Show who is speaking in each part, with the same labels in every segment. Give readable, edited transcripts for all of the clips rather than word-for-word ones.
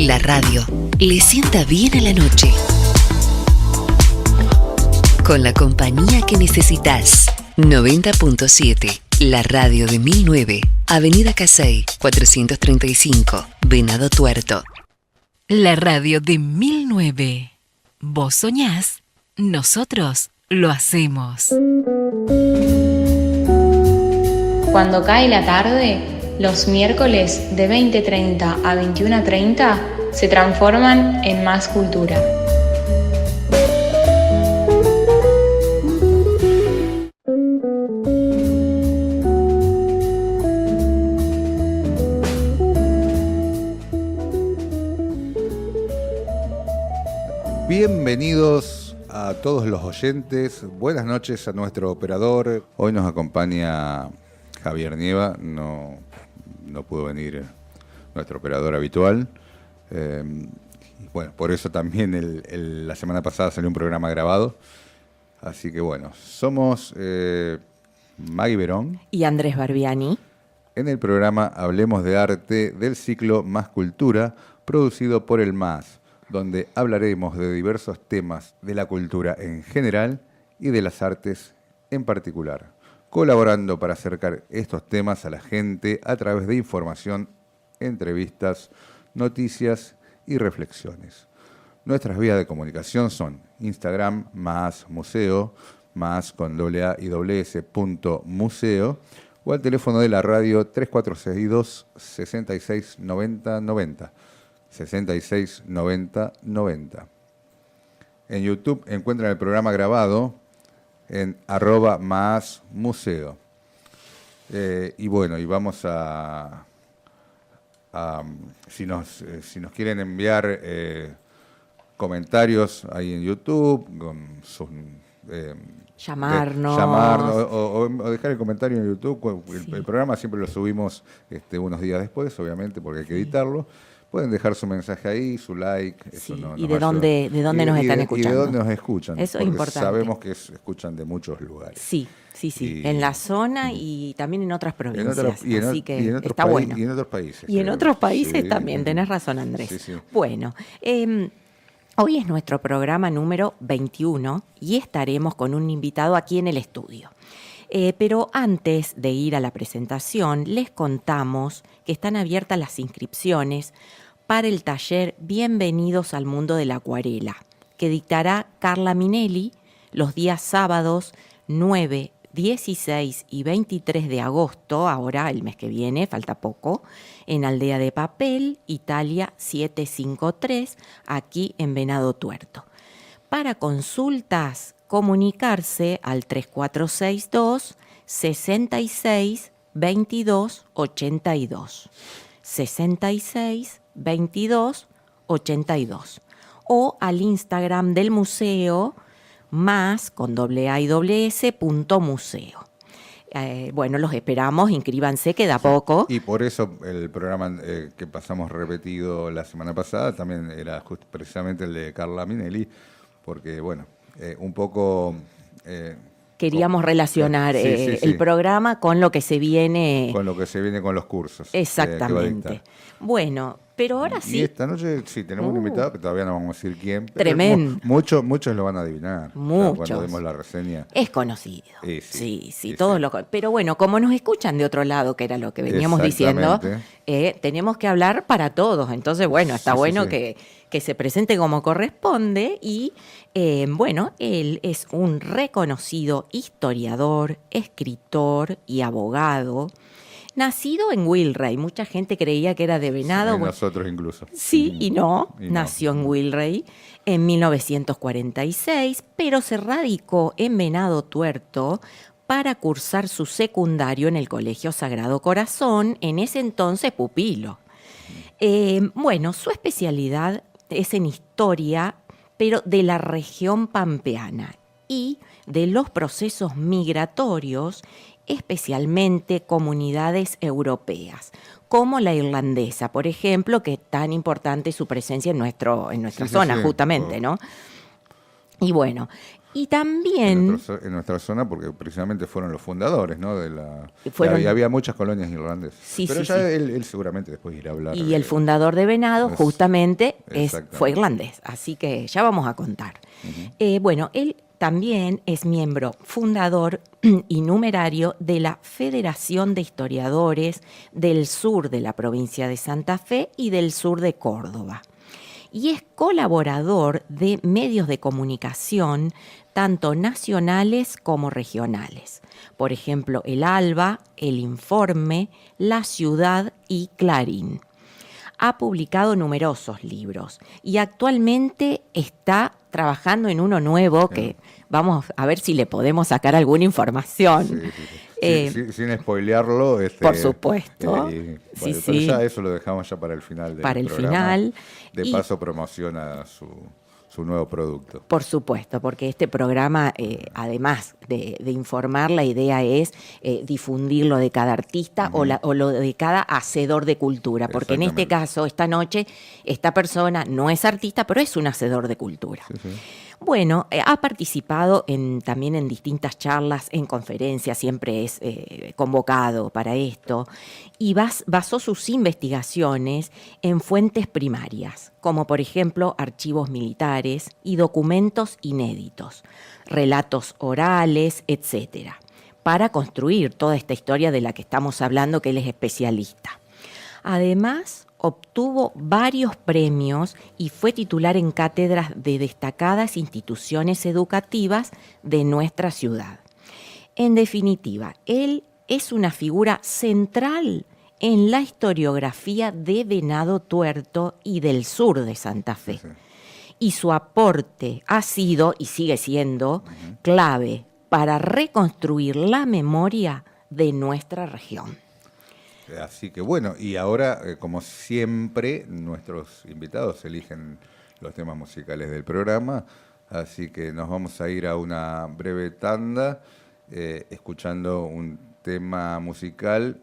Speaker 1: La radio le sienta bien a la noche. Con la compañía que necesitas. 90.7, la radio de 1009, Avenida Casey, 435, Venado Tuerto. La radio de 1009. Vos soñás, nosotros lo hacemos.
Speaker 2: Cuando cae la tarde, los miércoles de 20:30 a 21:30 se transforman en Más Cultura.
Speaker 3: Bienvenidos a todos los oyentes. Buenas noches a nuestro operador. Hoy nos acompaña Javier Nieva. No pudo venir nuestro operador habitual. Bueno, por eso también la semana pasada salió un programa grabado. Así que bueno, somos Maggie Verón
Speaker 4: y Andrés Barbiani.
Speaker 3: En el programa Hablemos de Arte del ciclo Más Cultura, producido por el MAS, donde hablaremos de diversos temas de la cultura en general y de las artes en particular, colaborando para acercar estos temas a la gente a través de información, entrevistas, noticias y reflexiones. Nuestras vías de comunicación son Instagram, más museo, más con AA y S, museo, o al teléfono de la radio 3462 66 90 90. 66 90 90. En YouTube encuentran el programa grabado en @masmuseo. Y bueno, y vamos a si nos quieren enviar comentarios ahí en YouTube, con sus
Speaker 4: llamarnos
Speaker 3: o dejar el comentario en YouTube. El programa siempre lo subimos unos días después, obviamente, porque hay que editarlo. Pueden dejar su mensaje ahí, su like. Eso
Speaker 4: ¿Y de dónde nos están escuchando?
Speaker 3: Y de dónde nos escuchan.
Speaker 4: Eso es importante.
Speaker 3: Sabemos que escuchan de muchos lugares.
Speaker 4: Sí. En la zona y también en otras provincias. Así que está bueno.
Speaker 3: Y en otros países.
Speaker 4: Y en otros países también, tenés razón, Andrés.
Speaker 3: Sí.
Speaker 4: Bueno, hoy es nuestro programa número 21 y estaremos con un invitado aquí en el estudio. Pero antes de ir a la presentación, les contamos que están abiertas las inscripciones para el taller Bienvenidos al Mundo de la Acuarela, que dictará Carla Minelli los días sábados 9, 16 y 23 de agosto, ahora el mes que viene, falta poco, en Aldea de Papel, Italia 753, aquí en Venado Tuerto. Para consultas, comunicarse al 3462 66 22 82. 66 22 82. O al Instagram del museo, más con AA y S, museo. Bueno, los esperamos, inscríbanse, queda poco.
Speaker 3: Y por eso el programa que pasamos repetido la semana pasada también era precisamente el de Carla Minelli, porque bueno, un poco...
Speaker 4: queríamos relacionar el programa con lo que se viene...
Speaker 3: Con lo que se viene con los cursos.
Speaker 4: Exactamente. Bueno, pero ahora sí.
Speaker 3: Y esta noche sí tenemos un invitado que todavía no vamos a decir quién.
Speaker 4: Tremendo.
Speaker 3: Muchos lo van a adivinar.
Speaker 4: Muchos.
Speaker 3: Cuando demos la reseña.
Speaker 4: Es conocido.
Speaker 3: Sí,
Speaker 4: todos lo... Pero bueno, como nos escuchan de otro lado, que era lo que veníamos diciendo, tenemos que hablar para todos. Entonces, bueno, está bueno que se presente como corresponde y, bueno, él es un reconocido historiador, escritor y abogado, nacido en Wilray. Mucha gente creía que era de Venado.
Speaker 3: Nosotros incluso.
Speaker 4: Sí y no. Nació en Wilray en 1946, pero se radicó en Venado Tuerto para cursar su secundario en el Colegio Sagrado Corazón, en ese entonces pupilo. Bueno, su especialidad es en historia, pero de la región pampeana y de los procesos migratorios, especialmente comunidades europeas, como la irlandesa, por ejemplo, que es tan importante su presencia en nuestra zona, justamente, ¿no? Y bueno, Y también...
Speaker 3: En nuestra zona, porque precisamente fueron los fundadores, ¿no? Había muchas colonias irlandesas.
Speaker 4: Sí,
Speaker 3: pero
Speaker 4: sí,
Speaker 3: ya
Speaker 4: sí.
Speaker 3: Él seguramente después irá a hablar.
Speaker 4: Y el fundador de Venado justamente fue irlandés, así que ya vamos a contar. Uh-huh. Bueno, él también es miembro fundador y numerario de la Federación de Historiadores del sur de la provincia de Santa Fe y del sur de Córdoba. Y es colaborador de medios de comunicación, tanto nacionales como regionales. Por ejemplo, El Alba, El Informe, La Ciudad y Clarín. Ha publicado numerosos libros y actualmente está trabajando en uno nuevo que vamos a ver si le podemos sacar alguna información.
Speaker 3: Sí. Sin spoilearlo.
Speaker 4: Por supuesto.
Speaker 3: Pero ya eso lo dejamos ya para el final del programa.
Speaker 4: Para el final.
Speaker 3: De paso promociona su nuevo producto.
Speaker 4: Por supuesto, porque este programa, además de informar, la idea es difundir lo de cada artista o lo de cada hacedor de cultura, porque en este caso, esta noche, esta persona no es artista, pero es un hacedor de cultura. Sí. Bueno, ha participado también en distintas charlas, en conferencias, siempre es convocado para esto, y basó sus investigaciones en fuentes primarias, como por ejemplo archivos militares y documentos inéditos, relatos orales, etcétera, para construir toda esta historia de la que estamos hablando, que él es especialista. Además, obtuvo varios premios y fue titular en cátedras de destacadas instituciones educativas de nuestra ciudad. En definitiva, él es una figura central en la historiografía de Venado Tuerto y del sur de Santa Fe. Sí. Y su aporte ha sido y sigue siendo clave para reconstruir la memoria de nuestra región.
Speaker 3: Así que bueno, y ahora, como siempre, nuestros invitados eligen los temas musicales del programa, así que nos vamos a ir a una breve tanda escuchando un tema musical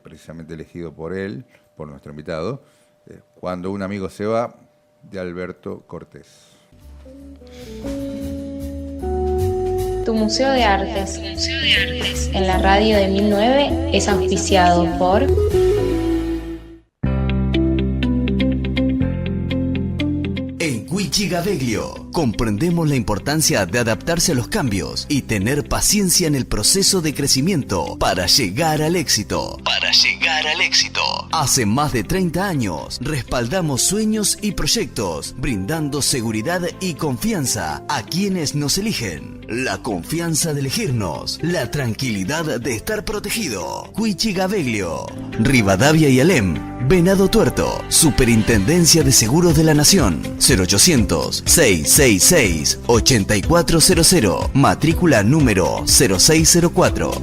Speaker 3: precisamente elegido por él, por nuestro invitado, Cuando un amigo se va, de Alberto Cortés.
Speaker 2: Tu Museo de Artes en la radio de 1009 es auspiciado por
Speaker 5: Cuichigaveglio. Comprendemos la importancia de adaptarse a los cambios y tener paciencia en el proceso de crecimiento para llegar al éxito. Hace más de 30 años respaldamos sueños y proyectos, brindando seguridad y confianza a quienes nos eligen. La confianza de elegirnos, la tranquilidad de estar protegido. Cuichigaveglio, Rivadavia y Alem, Venado Tuerto, Superintendencia de Seguros de la Nación, 0800-666-8400, matrícula número 0604.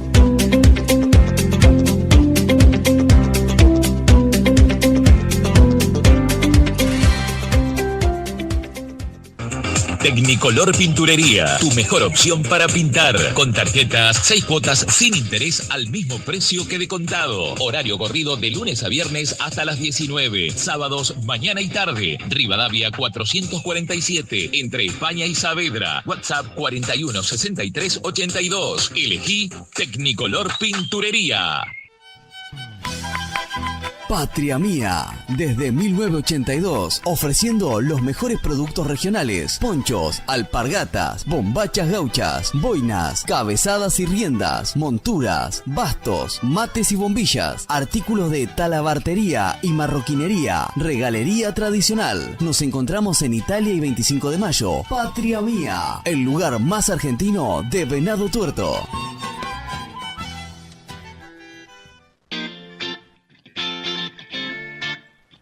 Speaker 6: Tecnicolor Pinturería, tu mejor opción para pintar. Con tarjetas, 6 cuotas sin interés al mismo precio que de contado. Horario corrido de lunes a viernes hasta las 19. Sábados, mañana y tarde. Rivadavia 447, entre España y Saavedra. WhatsApp 41 63 82. Elegí Tecnicolor Pinturería.
Speaker 5: Patria Mía, desde 1982, ofreciendo los mejores productos regionales: ponchos, alpargatas, bombachas gauchas, boinas, cabezadas y riendas, monturas, bastos, mates y bombillas, artículos de talabartería y marroquinería, regalería tradicional. Nos encontramos en Italia y 25 de Mayo. Patria Mía, el lugar más argentino de Venado Tuerto.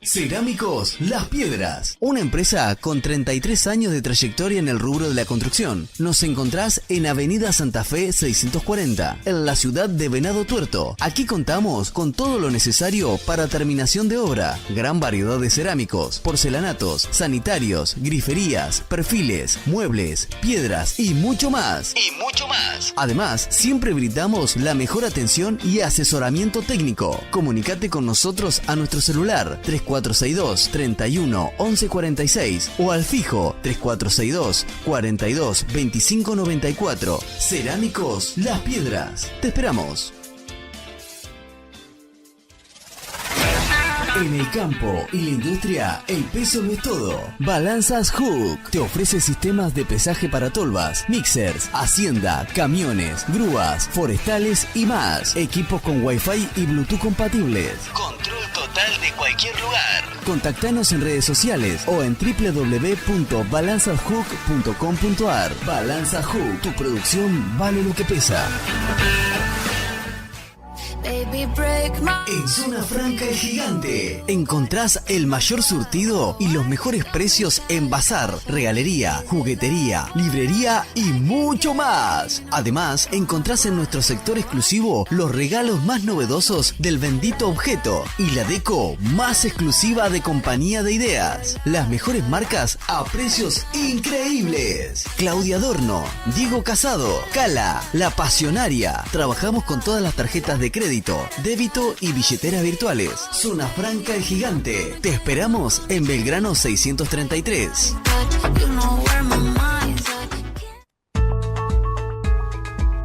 Speaker 5: Cerámicos Las Piedras, una empresa con 33 años de trayectoria en el rubro de la construcción. Nos encontrás en Avenida Santa Fe 640, en la ciudad de Venado Tuerto. Aquí contamos con todo lo necesario para terminación de obra. Gran variedad de cerámicos, porcelanatos, sanitarios, griferías, perfiles, muebles, piedras y mucho más. Además, siempre brindamos la mejor atención y asesoramiento técnico. Comunicate con nosotros a nuestro celular 34 3462 31 11 46 o al fijo 3462 42 25 94. Cerámicos Las Piedras. Te esperamos. En el campo y la industria, el peso no es todo. Balanzas Hook te ofrece sistemas de pesaje para tolvas, mixers, hacienda, camiones, grúas, forestales y más. Equipos con Wi-Fi y Bluetooth compatibles. Control total de cualquier lugar. Contactanos en redes sociales o en www.balanzashook.com.ar. Balanza Hook, tu producción vale lo que pesa. En Zona Franca El Gigante encontrás el mayor surtido y los mejores precios en bazar, regalería, juguetería, librería y mucho más. Además, encontrás en nuestro sector exclusivo los regalos más novedosos del bendito objeto y la deco más exclusiva de Compañía de Ideas. Las mejores marcas a precios increíbles. Claudia Adorno, Diego Casado, Cala, La Pasionaria. Trabajamos con todas las tarjetas de crédito, débito y billeteras virtuales. Zona Franca El Gigante. Te esperamos en Belgrano 633.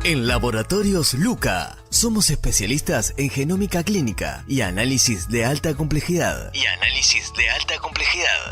Speaker 5: En Laboratorios Luca. Somos especialistas en genómica clínica y análisis de alta complejidad.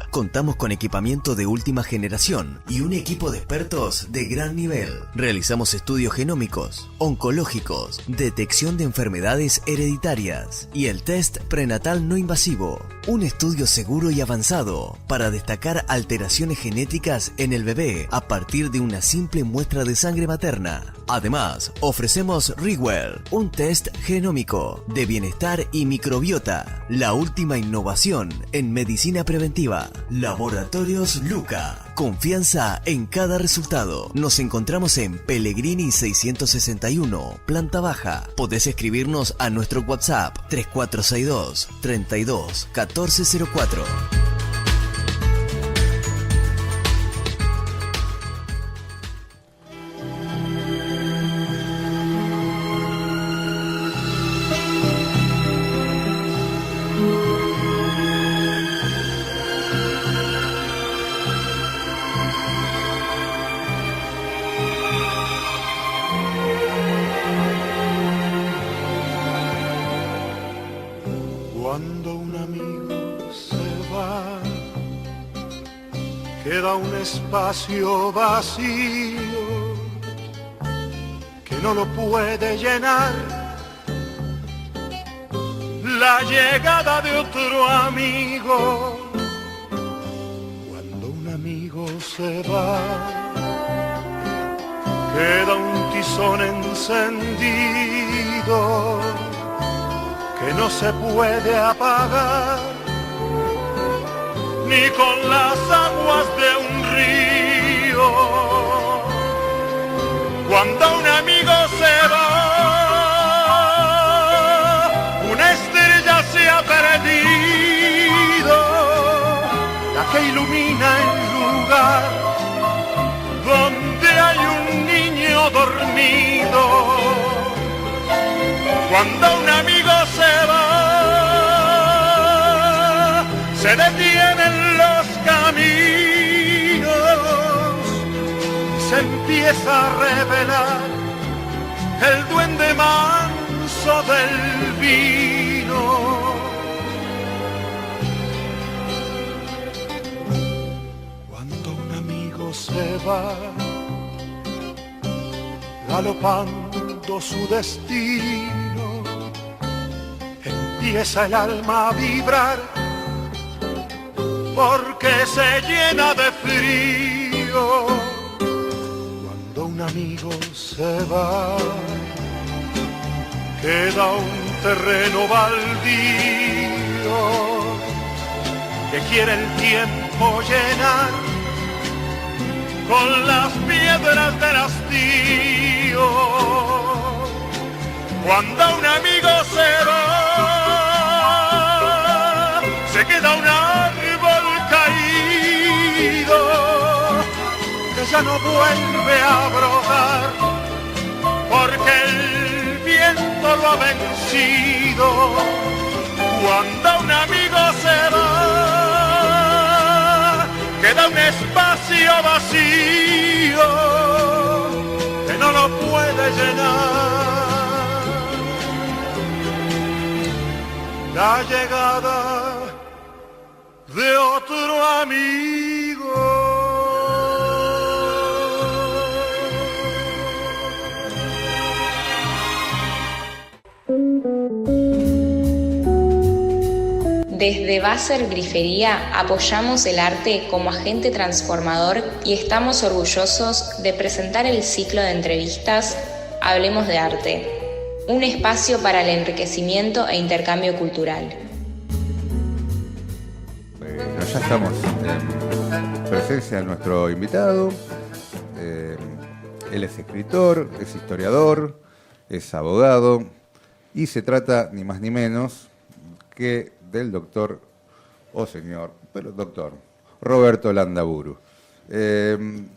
Speaker 5: Contamos con equipamiento de última generación y un equipo de expertos de gran nivel. Realizamos estudios genómicos, oncológicos, detección de enfermedades hereditarias y el test prenatal no invasivo. Un estudio seguro y avanzado para destacar alteraciones genéticas en el bebé a partir de una simple muestra de sangre materna. Además, ofrecemos Rigwell, un test genómico de bienestar y microbiota, la última innovación en medicina preventiva. Laboratorios Luca. Confianza en cada resultado. Nos encontramos en Pellegrini 661, planta baja. Podés escribirnos a nuestro WhatsApp 3462 32 1404.
Speaker 7: Espacio vacío que no lo puede llenar la llegada de otro amigo. Cuando un amigo se va, queda un tizón encendido que no se puede apagar ni con las aguas de un río. Cuando un amigo se va, una estrella se ha perdido, la que ilumina el lugar donde hay un niño dormido. Cuando un amigo se va, se detienen los caminos y se empieza a revelar el duende manso del vino. Cuando un amigo se va, galopando su destino, empieza el alma a vibrar porque se llena de frío. Cuando un amigo se va, queda un terreno baldío que quiere el tiempo llenar con las piedras del hastío. Cuando un amigo se va, se queda un árbol caído que ya no vuelve a brotar porque el viento lo ha vencido. Cuando un amigo se va, está vacío, que no lo puede llenar. La llegada de otro amigo.
Speaker 2: Desde Basser Grifería apoyamos el arte como agente transformador y estamos orgullosos de presentar el ciclo de entrevistas Hablemos de Arte, un espacio para el enriquecimiento e intercambio cultural.
Speaker 3: Bueno, ya estamos en presencia de nuestro invitado. Él es escritor, es historiador, es abogado y se trata ni más ni menos que del doctor, señor Roberto Landaburu.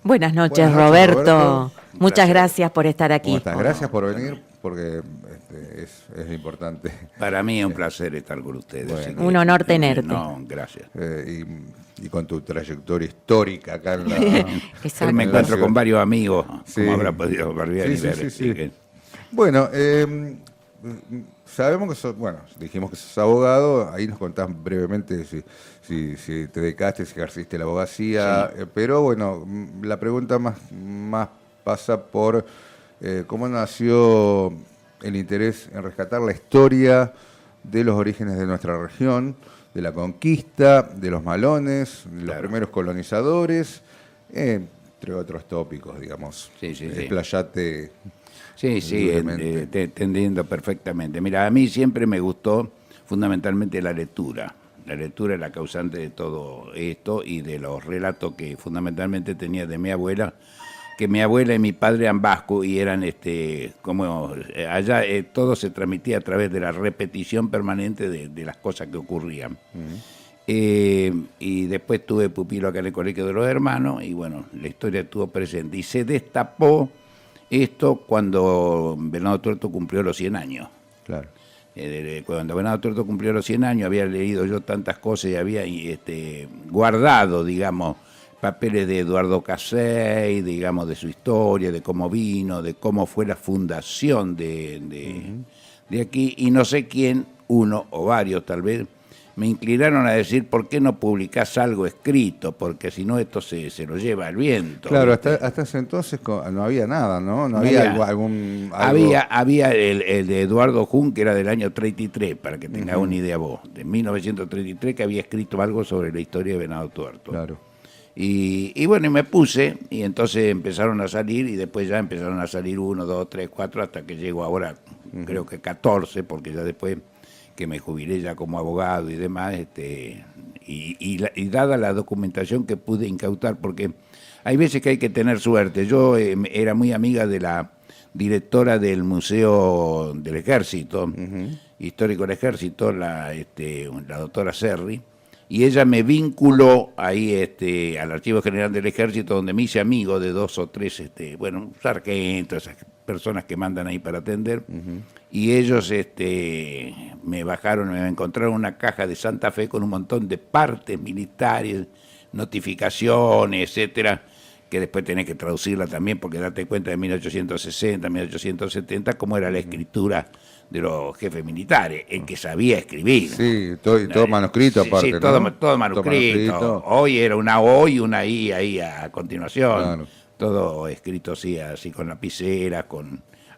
Speaker 4: Buenas noches, Roberto. Muchas gracias por estar aquí.
Speaker 3: ¿Cómo estás? Gracias por venir, porque es importante.
Speaker 8: Para mí es un placer estar con ustedes.
Speaker 3: Bueno,
Speaker 4: un honor tenerte.
Speaker 8: No, gracias.
Speaker 3: Y con tu trayectoria histórica acá en la...
Speaker 8: Yo me encuentro con varios amigos,
Speaker 3: sí.
Speaker 8: como habrá podido ver.
Speaker 3: Sí. Bueno, sabemos que dijimos que sos abogado, ahí nos contás brevemente si te dedicaste, si ejerciste la abogacía, sí. Pero bueno, la pregunta más pasa por cómo nació el interés en rescatar la historia de los orígenes de nuestra región, de la conquista, de los malones, de los primeros colonizadores, entre otros tópicos, digamos.
Speaker 8: Sí.
Speaker 3: Explayate.
Speaker 8: Sí, te entendiendo perfectamente. Mira, a mí siempre me gustó fundamentalmente la lectura. La lectura es la causante de todo esto y de los relatos que fundamentalmente tenía de mi abuela, que mi abuela y mi padre eran vascos y eran, como allá todo se transmitía a través de la repetición permanente de las cosas que ocurrían. Uh-huh. Y después tuve pupilo acá en el Colegio de los Hermanos y bueno, la historia estuvo presente y se destapó esto cuando Venado Tuerto cumplió los 100 años. Claro. Cuando Venado Tuerto cumplió los 100 años, había leído yo tantas cosas y había guardado, digamos, papeles de Eduardo Casey, digamos, de su historia, de cómo vino, de cómo fue la fundación de aquí. Y no sé quién, uno o varios tal vez, me inclinaron a decir, ¿por qué no publicás algo escrito? Porque si no esto se lo lleva el viento.
Speaker 3: Claro, hasta ese entonces no había nada, ¿no? No había algún...
Speaker 8: Había el de Eduardo Jun, que era del año 33, para que tengas una idea vos, de 1933, que había escrito algo sobre la historia de Venado Tuerto.
Speaker 3: Claro.
Speaker 8: Y bueno, y me puse, y entonces empezaron a salir, y después ya empezaron a salir 1, 2, 3, 4, hasta que llego ahora, creo que 14, porque ya después que me jubilé ya como abogado y demás, y dada la documentación que pude incautar, porque hay veces que hay que tener suerte. Yo era muy amiga de la directora del Museo del Ejército, Histórico del Ejército, la doctora Serri, y ella me vinculó ahí al Archivo General del Ejército, donde me hice amigo de 2 o 3, sargentos, esas personas que mandan ahí para atender, y ellos me encontraron una caja de Santa Fe con un montón de partes militares, notificaciones, etcétera, que después tenés que traducirla también, porque date cuenta de 1860, 1870, cómo era la escritura de los jefes militares, el que sabía escribir.
Speaker 3: Sí, todo manuscrito aparte.
Speaker 8: Sí, todo manuscrito. Hoy era una O y una I ahí a continuación. Claro. Todo escrito así con lapicera,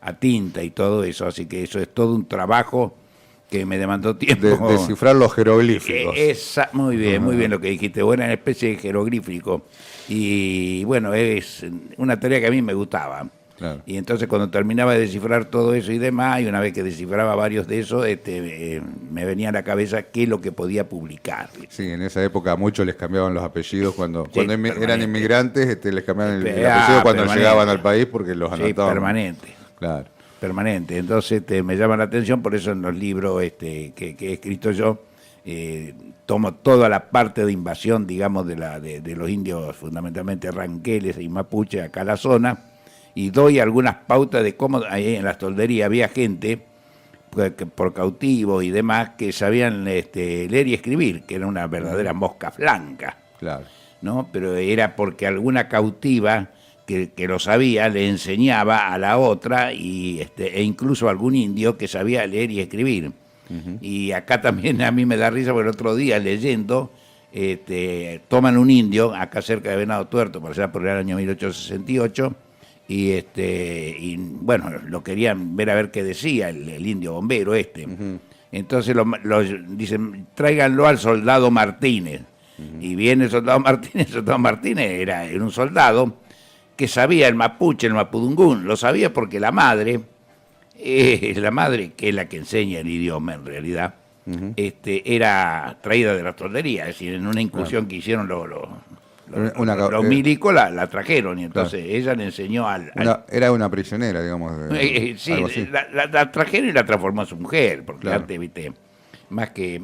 Speaker 8: a tinta y todo eso. Así que eso es todo un trabajo que me demandó tiempo.
Speaker 3: De descifrar los jeroglíficos.
Speaker 8: Muy bien lo que dijiste. Buena especie de jeroglífico. Y bueno, es una tarea que a mí me gustaba. Claro. Y entonces cuando terminaba de descifrar todo eso y demás, y una vez que descifraba varios de esos, me venía a la cabeza qué es lo que podía publicar.
Speaker 3: Sí, en esa época a muchos les cambiaban los apellidos cuando eran inmigrantes, les cambiaban el apellido cuando llegaban al país porque los anotaban.
Speaker 8: Sí, permanente. Claro. Permanente. Entonces me llama la atención, por eso en los libros que he escrito yo, tomo toda la parte de invasión, digamos, de los indios, fundamentalmente ranqueles y mapuche acá a la zona, y doy algunas pautas de cómo ahí en las tolderías había gente por cautivos y demás que sabían leer y escribir, que era una verdadera mosca blanca.
Speaker 3: Claro.
Speaker 8: ¿no? Pero era porque alguna cautiva que lo sabía le enseñaba a la otra e incluso a algún indio que sabía leer y escribir. Y acá también a mí me da risa porque el otro día leyendo toman un indio acá cerca de Venado Tuerto, por allá por el año 1868, y bueno, lo querían ver a ver qué decía el indio bombero Entonces dicen, tráiganlo al soldado Martínez. Y viene el soldado Martínez era un soldado que sabía el mapuche, el mapudungún, lo sabía porque la madre, que es la que enseña el idioma en realidad, era traída de la toldería, es decir, en una incursión que hicieron los milicos la trajeron, y entonces ella le enseñó
Speaker 3: era una prisionera, digamos.
Speaker 8: Sí, la trajeron y la transformó en su mujer, porque antes, viste, más que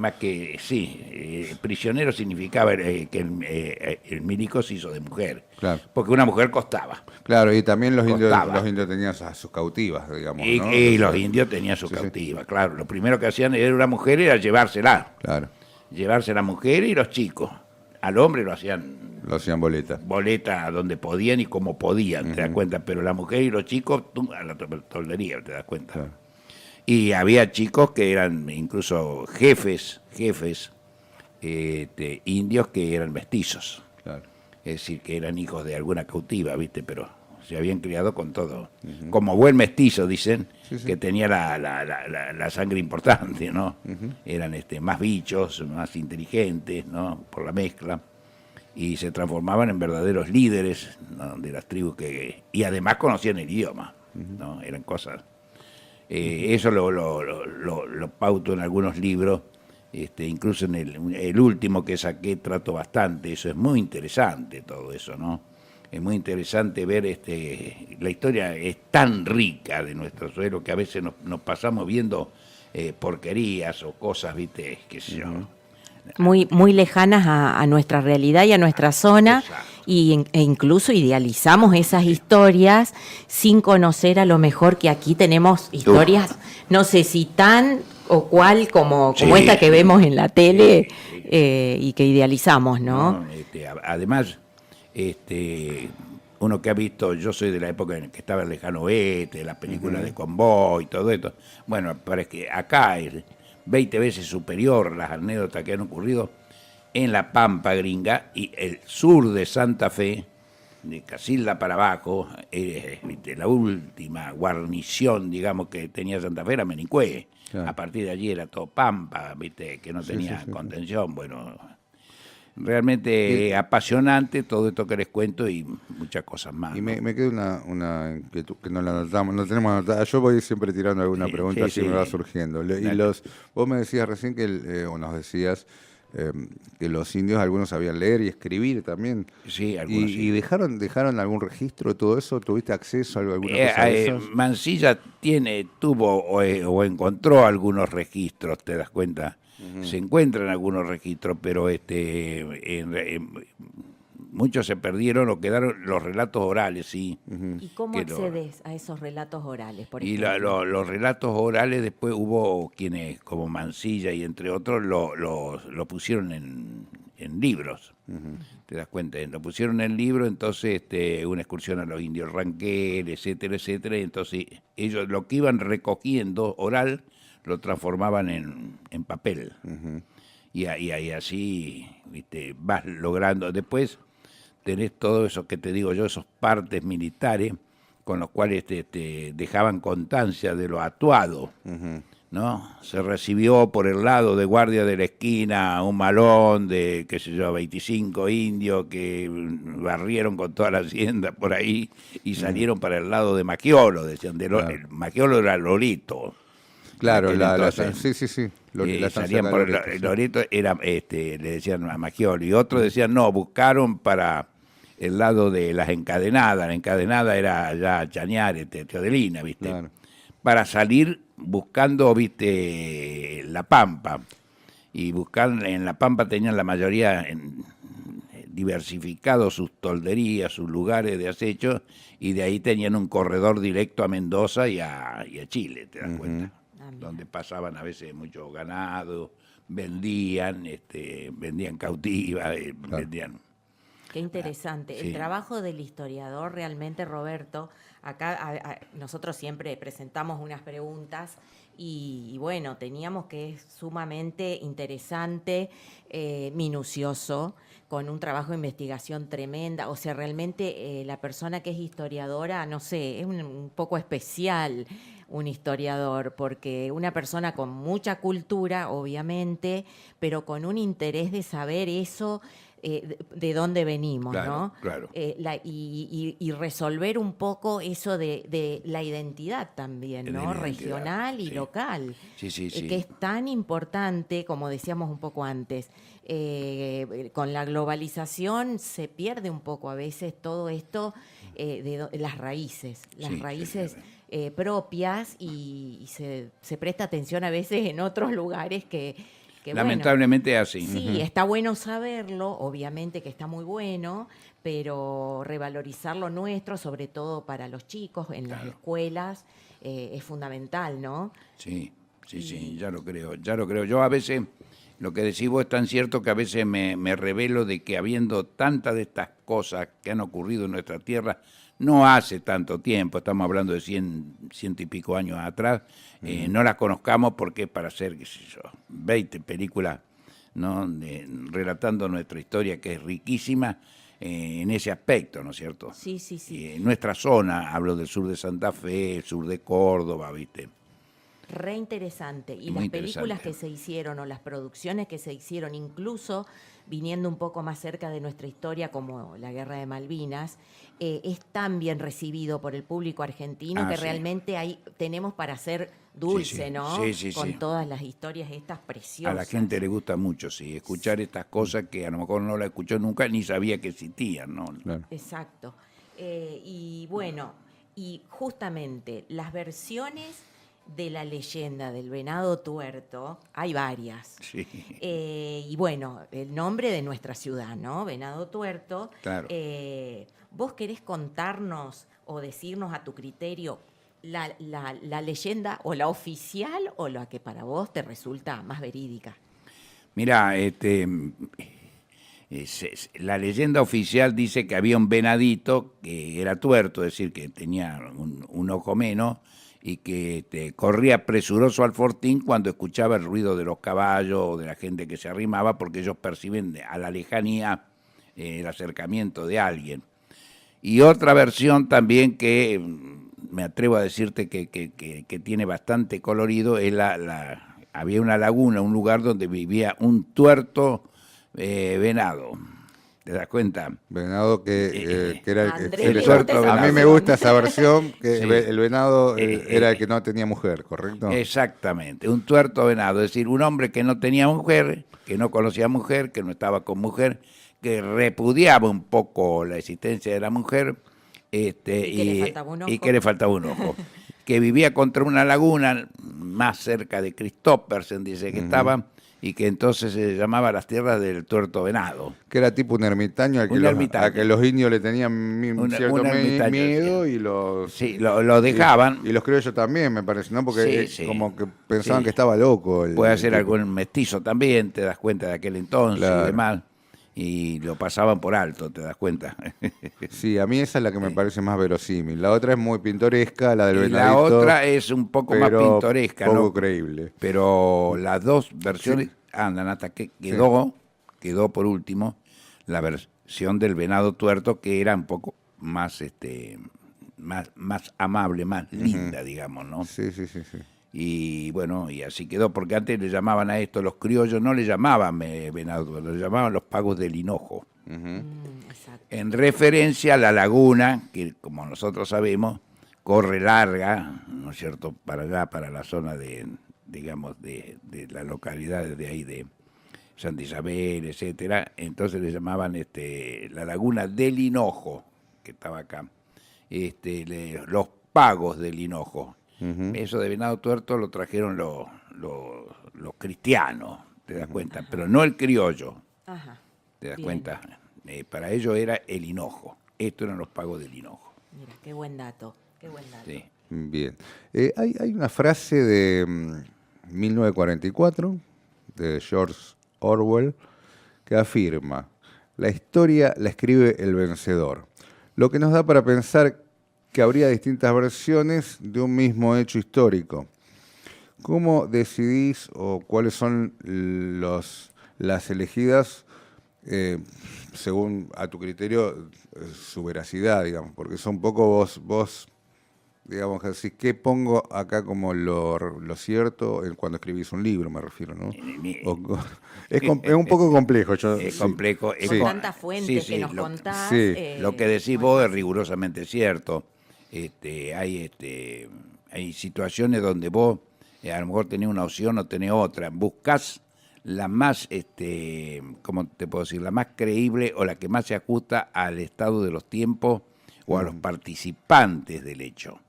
Speaker 8: prisionero significaba que el milico se hizo de mujer, porque una mujer costaba.
Speaker 3: Claro, y también los indios tenían a sus cautivas, digamos. ¿No?
Speaker 8: Y los indios tenían sus cautivas, claro. Lo primero que hacían era una mujer era llevársela. Claro. Llevarse a la mujer y los chicos. Al hombre lo hacían boleta. Boleta donde podían y como podían, te das cuenta. Pero la mujer y los chicos, a la toldería, te das cuenta. Claro. Y había chicos que eran incluso jefes indios que eran mestizos. Claro. Es decir, que eran hijos de alguna cautiva, ¿viste? Pero se habían criado con todo. Como buen mestizo, dicen, que tenía la sangre importante, ¿no? Eran más bichos, más inteligentes, ¿no? Por la mezcla. Y se transformaban en verdaderos líderes, ¿no? De las tribus y además conocían el idioma, ¿no? Eran cosas... Eso lo pauto en algunos libros, incluso en el último que saqué trato bastante, eso es muy interesante todo eso, ¿no? Es muy interesante ver, la historia es tan rica de nuestro suelo que a veces nos pasamos viendo porquerías o cosas, viste, qué sé yo.
Speaker 4: Muy, muy lejanas a nuestra realidad y a nuestra zona. E incluso idealizamos esas historias sin conocer a lo mejor que aquí tenemos historias, no sé si tan o cual como esta que vemos en la tele y que idealizamos, ¿no?
Speaker 8: Además, uno que ha visto, yo soy de la época en que estaba el Lejano Oeste, las películas de Convoy y todo esto. Bueno, parece que acá es 20 veces superior las anécdotas que han ocurrido en la Pampa Gringa y el sur de Santa Fe, de Casilda para abajo, la última guarnición, digamos, que tenía Santa Fe era Menicué. Claro. A partir de allí era todo Pampa, ¿viste? Que no tenía contención. Bueno, realmente apasionante todo esto que les cuento y muchas cosas más.
Speaker 3: Y me queda una inquietud que no la anotamos, no tenemos anotada. Yo voy siempre tirando alguna pregunta así me va surgiendo. Vos me decías recién o nos decías que los indios algunos sabían leer y escribir también.
Speaker 8: Sí, algunos
Speaker 3: ¿Y dejaron algún registro de todo eso? ¿Tuviste acceso a alguna cosa de eso?
Speaker 8: Mansilla tuvo o encontró algunos registros, ¿te das cuenta? Se encuentran algunos registros, pero muchos se perdieron o quedaron los relatos orales, sí.
Speaker 4: ¿Y cómo accedes a esos relatos orales, por
Speaker 8: ejemplo? Y los relatos orales después hubo quienes, como Mansilla y entre otros, lo pusieron en libros. ¿Te das cuenta? Lo pusieron en libros, entonces una excursión a los indios Ranquel, etcétera, etcétera, y entonces ellos lo que iban recogiendo oral lo transformaban en papel. Y así, ¿viste? Vas logrando. Después tenés todo eso que te digo yo, esos partes militares con los cuales dejaban constancia de lo actuado, ¿no? Se recibió por el lado de guardia de la esquina un malón de, 25 indios que barrieron con toda la hacienda por ahí y salieron para el lado de Maquiolo, decían, el Maquiolo era Lorito.
Speaker 3: Claro,
Speaker 8: sí. Salían por el Loreto, le decían a Maquiolo, y otros decían, no, buscaron para el lado de las encadenadas. La encadenada era ya Chañares, Teodelina, ¿viste? Claro. Para salir buscando, ¿viste? La Pampa. Y en la Pampa tenían la mayoría diversificado sus tolderías, sus lugares de acecho, y de ahí tenían un corredor directo a Mendoza y a Chile, ¿te das cuenta? Donde pasaban a veces mucho ganado, vendían cautivas, vendían.
Speaker 4: Qué interesante.
Speaker 8: Sí.
Speaker 4: El trabajo del historiador realmente, Roberto, acá nosotros siempre presentamos unas preguntas y bueno, teníamos que es sumamente interesante, minucioso, con un trabajo de investigación tremenda. O sea, realmente la persona que es historiadora, no sé, es un poco especial un historiador, porque una persona con mucha cultura, obviamente, pero con un interés de saber eso, de dónde venimos,
Speaker 8: Claro,
Speaker 4: ¿no?
Speaker 8: claro.
Speaker 4: Y resolver un poco eso de la identidad también,
Speaker 8: De
Speaker 4: ¿no?
Speaker 8: la identidad,
Speaker 4: Regional y
Speaker 8: sí.
Speaker 4: local.
Speaker 8: Sí, sí, sí.
Speaker 4: Que es tan importante, como decíamos un poco antes. Con la globalización se pierde un poco a veces todo esto, las raíces,
Speaker 8: Sí,
Speaker 4: raíces
Speaker 8: sí.
Speaker 4: propias, y se presta atención a veces en otros lugares que
Speaker 8: Lamentablemente es así.
Speaker 4: sí, está bueno saberlo, obviamente que está muy bueno, pero revalorizar lo nuestro, sobre todo para los chicos en las escuelas, es fundamental, ¿no?
Speaker 8: Sí, ya lo creo. Yo a veces, lo que decís vos es tan cierto que a veces me revelo de que habiendo tantas de estas cosas que han ocurrido en nuestra tierra, no hace tanto tiempo, estamos hablando de 100 y pico años atrás, no las conozcamos porque es para hacer, qué sé yo, 20 películas, ¿no? Relatando nuestra historia, que es riquísima en ese aspecto, ¿no es cierto?
Speaker 4: Sí, sí, sí.
Speaker 8: En nuestra zona, hablo del sur de Santa Fe, el sur de Córdoba, ¿viste?
Speaker 4: Re interesante. Y
Speaker 8: Muy
Speaker 4: las películas
Speaker 8: interesante.
Speaker 4: que se hicieron o las producciones que se hicieron, incluso viniendo un poco más cerca de nuestra historia, como la Guerra de Malvinas, es tan bien recibido por el público argentino que
Speaker 8: Sí.
Speaker 4: realmente ahí tenemos para hacer dulce,
Speaker 8: Sí, sí.
Speaker 4: ¿no?
Speaker 8: Sí,
Speaker 4: Con
Speaker 8: sí.
Speaker 4: todas las historias estas preciosas.
Speaker 8: A la gente le gusta mucho, sí, escuchar estas cosas que a lo mejor no la escuchó nunca ni sabía que existían, ¿no?
Speaker 3: Claro.
Speaker 4: Exacto. Y bueno, y justamente las versiones de la leyenda del venado tuerto, hay varias.
Speaker 8: Sí.
Speaker 4: Y bueno, el nombre de nuestra ciudad, ¿no? Venado Tuerto.
Speaker 8: Claro.
Speaker 4: ¿Vos querés contarnos o decirnos a tu criterio la leyenda o la oficial o la que para vos te resulta más verídica?
Speaker 8: Mira, la leyenda oficial dice que había un venadito que era tuerto, es decir, que tenía un ojo menos, y que corría presuroso al fortín cuando escuchaba el ruido de los caballos o de la gente que se arrimaba, porque ellos perciben a la lejanía el acercamiento de alguien. Y otra versión también que me atrevo a decirte que tiene bastante colorido es había una laguna, un lugar donde vivía un tuerto venado. ¿Te das cuenta?
Speaker 3: Venado que era
Speaker 4: Andrés,
Speaker 8: el
Speaker 4: le
Speaker 8: tuerto
Speaker 4: gusta esa
Speaker 3: a mí me
Speaker 8: venado.
Speaker 3: gusta esa versión, que
Speaker 8: Sí.
Speaker 3: el venado era el que no tenía mujer, ¿correcto?
Speaker 8: Exactamente, un tuerto venado, es decir, un hombre que no tenía mujer, que no conocía mujer, que no estaba con mujer, que repudiaba un poco la existencia de la mujer,
Speaker 4: Y que le faltaba un ojo.
Speaker 8: y que le faltaba un ojo. Que vivía contra una laguna más cerca de Christophersen, dice que estaba, y que entonces se llamaba las tierras del tuerto venado.
Speaker 3: Que era tipo un ermitaño al que,
Speaker 8: Un
Speaker 3: los,
Speaker 8: ermitaño.
Speaker 3: a que los indios le tenían cierto
Speaker 8: un ermitaño,
Speaker 3: miedo y los...
Speaker 8: Sí, lo dejaban.
Speaker 3: Y los criollos también, me parece, ¿no? Porque
Speaker 8: Sí, sí.
Speaker 3: como que pensaban
Speaker 8: Sí.
Speaker 3: que estaba loco.
Speaker 8: Puede
Speaker 3: el
Speaker 8: ser
Speaker 3: tipo.
Speaker 8: algún mestizo también, te das cuenta de aquel entonces
Speaker 3: Claro.
Speaker 8: y demás. Y lo pasaban por alto, te das cuenta.
Speaker 3: Sí, a mí esa es la que me parece más verosímil. La otra es muy pintoresca, la del
Speaker 8: Y la
Speaker 3: venadito.
Speaker 8: otra es un poco más
Speaker 3: pero
Speaker 8: pintoresca,
Speaker 3: poco
Speaker 8: ¿no?
Speaker 3: creíble.
Speaker 8: Pero las dos versiones andan hasta que quedó por último la versión del venado tuerto, que era un poco más más amable, más linda, digamos, ¿no?
Speaker 3: Sí.
Speaker 8: Y bueno, y así quedó, porque antes le llamaban a esto, los criollos no le llamaban venado tuerto, le llamaban los pagos del hinojo.
Speaker 4: Exacto.
Speaker 8: En referencia a la laguna, que como nosotros sabemos, corre larga, ¿no es cierto?, para allá, para la zona de, digamos, de las localidades de ahí, de Santa Isabel, etcétera. Entonces le llamaban la laguna del Hinojo, que estaba acá, los pagos del Hinojo. Eso de venado tuerto lo trajeron los cristianos, te das cuenta, pero no el criollo.
Speaker 4: Ajá.
Speaker 8: ¿Te das
Speaker 4: Bien.
Speaker 8: cuenta? Para ellos era el hinojo. Estos eran los pagos del hinojo.
Speaker 4: Mira, qué buen dato. Qué buen dato.
Speaker 8: Sí.
Speaker 3: Bien. Hay una frase de 1944 de George Orwell que afirma: la historia la escribe el vencedor, lo que nos da para pensar que habría distintas versiones de un mismo hecho histórico. ¿Cómo decidís o cuáles son las elegidas según a tu criterio su veracidad, digamos? Porque son un poco vos digamos, decís, ¿qué pongo acá como lo cierto cuando escribís un libro, me refiero, ¿no? Es un poco complejo.
Speaker 8: Es complejo.
Speaker 4: Con tantas fuentes que nos contás.
Speaker 8: Lo que decís vos es rigurosamente cierto. Hay situaciones donde vos a lo mejor tenés una opción o tenés otra. Buscás la más, ¿cómo te puedo decir? La más creíble o la que más se ajusta al estado de los tiempos o a los participantes del hecho.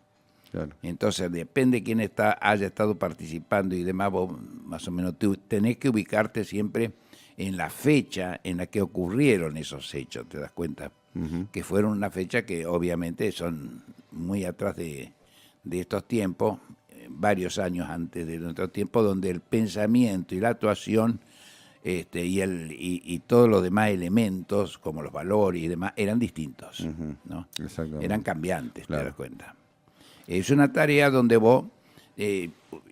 Speaker 3: Claro.
Speaker 8: Entonces, depende de quién haya estado participando y demás, vos más o menos tenés que ubicarte siempre en la fecha en la que ocurrieron esos hechos, ¿te das cuenta? Que fueron una fecha que obviamente son muy atrás de estos tiempos, varios años antes de nuestros tiempos, donde el pensamiento y la actuación y todos los demás elementos, como los valores y demás, eran distintos, ¿no? Eran cambiantes, claro. Te das cuenta. Es una tarea donde vos,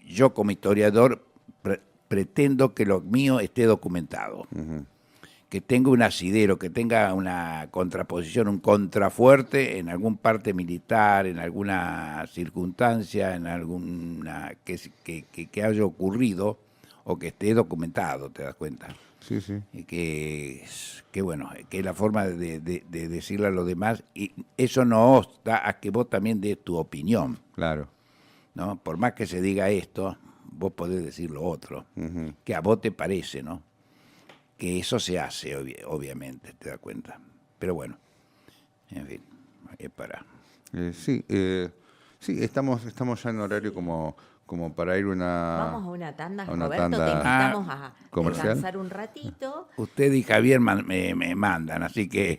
Speaker 8: yo como historiador, pretendo que lo mío esté documentado, que tenga un asidero, que tenga una contraposición, un contrafuerte en algún parte militar, en alguna circunstancia, en alguna que haya ocurrido o que esté documentado, ¿te das cuenta?
Speaker 3: Sí, sí.
Speaker 8: Y que bueno, que es la forma de decirle a los demás, y eso no obsta a que vos también des tu opinión.
Speaker 3: Claro.
Speaker 8: ¿No? Por más que se diga esto, vos podés decir lo otro, que a vos te parece, ¿no? Que eso se hace, obviamente, te das cuenta. Pero bueno, en fin, es para...
Speaker 3: Sí, estamos ya en horario como para ir
Speaker 4: Vamos a una tanda,
Speaker 3: una
Speaker 4: Roberto,
Speaker 3: tanda
Speaker 4: te invitamos a
Speaker 3: comercial.
Speaker 4: descansar un ratito.
Speaker 8: Usted y Javier me mandan, así que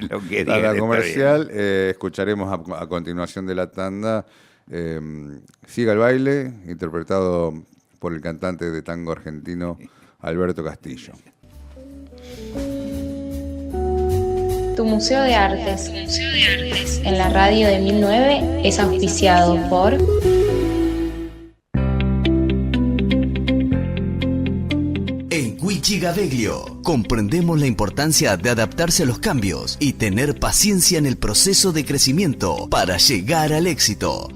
Speaker 8: lo que digan
Speaker 3: tanda comercial, escucharemos a continuación de la tanda Siga el baile, interpretado por el cantante de tango argentino Alberto Castillo.
Speaker 2: Tu Museo de Artes en la radio de 1009 es auspiciado por...
Speaker 5: Gaveglio. Comprendemos la importancia de adaptarse a los cambios y tener paciencia en el proceso de crecimiento para llegar al éxito.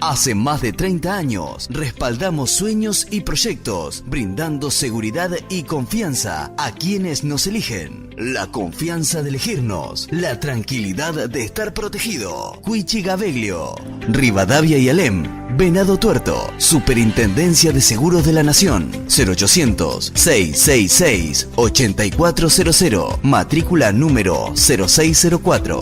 Speaker 5: Hace más de 30 años respaldamos sueños y proyectos, brindando seguridad y confianza a quienes nos eligen. La confianza de elegirnos, la tranquilidad de estar protegido. Cuichi Gaveglio, Rivadavia y Alem, Venado Tuerto, Superintendencia de Seguros de la Nación, 0800-666-8400, matrícula número 0604.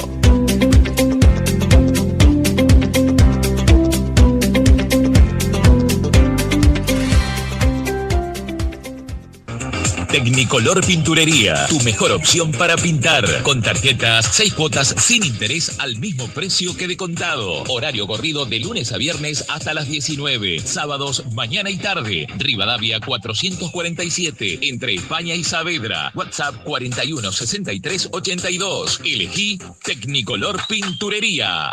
Speaker 6: Tecnicolor Pinturería, tu mejor opción para pintar. Con tarjetas, 6 cuotas sin interés al mismo precio que de contado. Horario corrido de lunes a viernes hasta las 19. Sábados, mañana y tarde. Rivadavia 447, entre España y Saavedra. WhatsApp 416382. Elegí Tecnicolor Pinturería.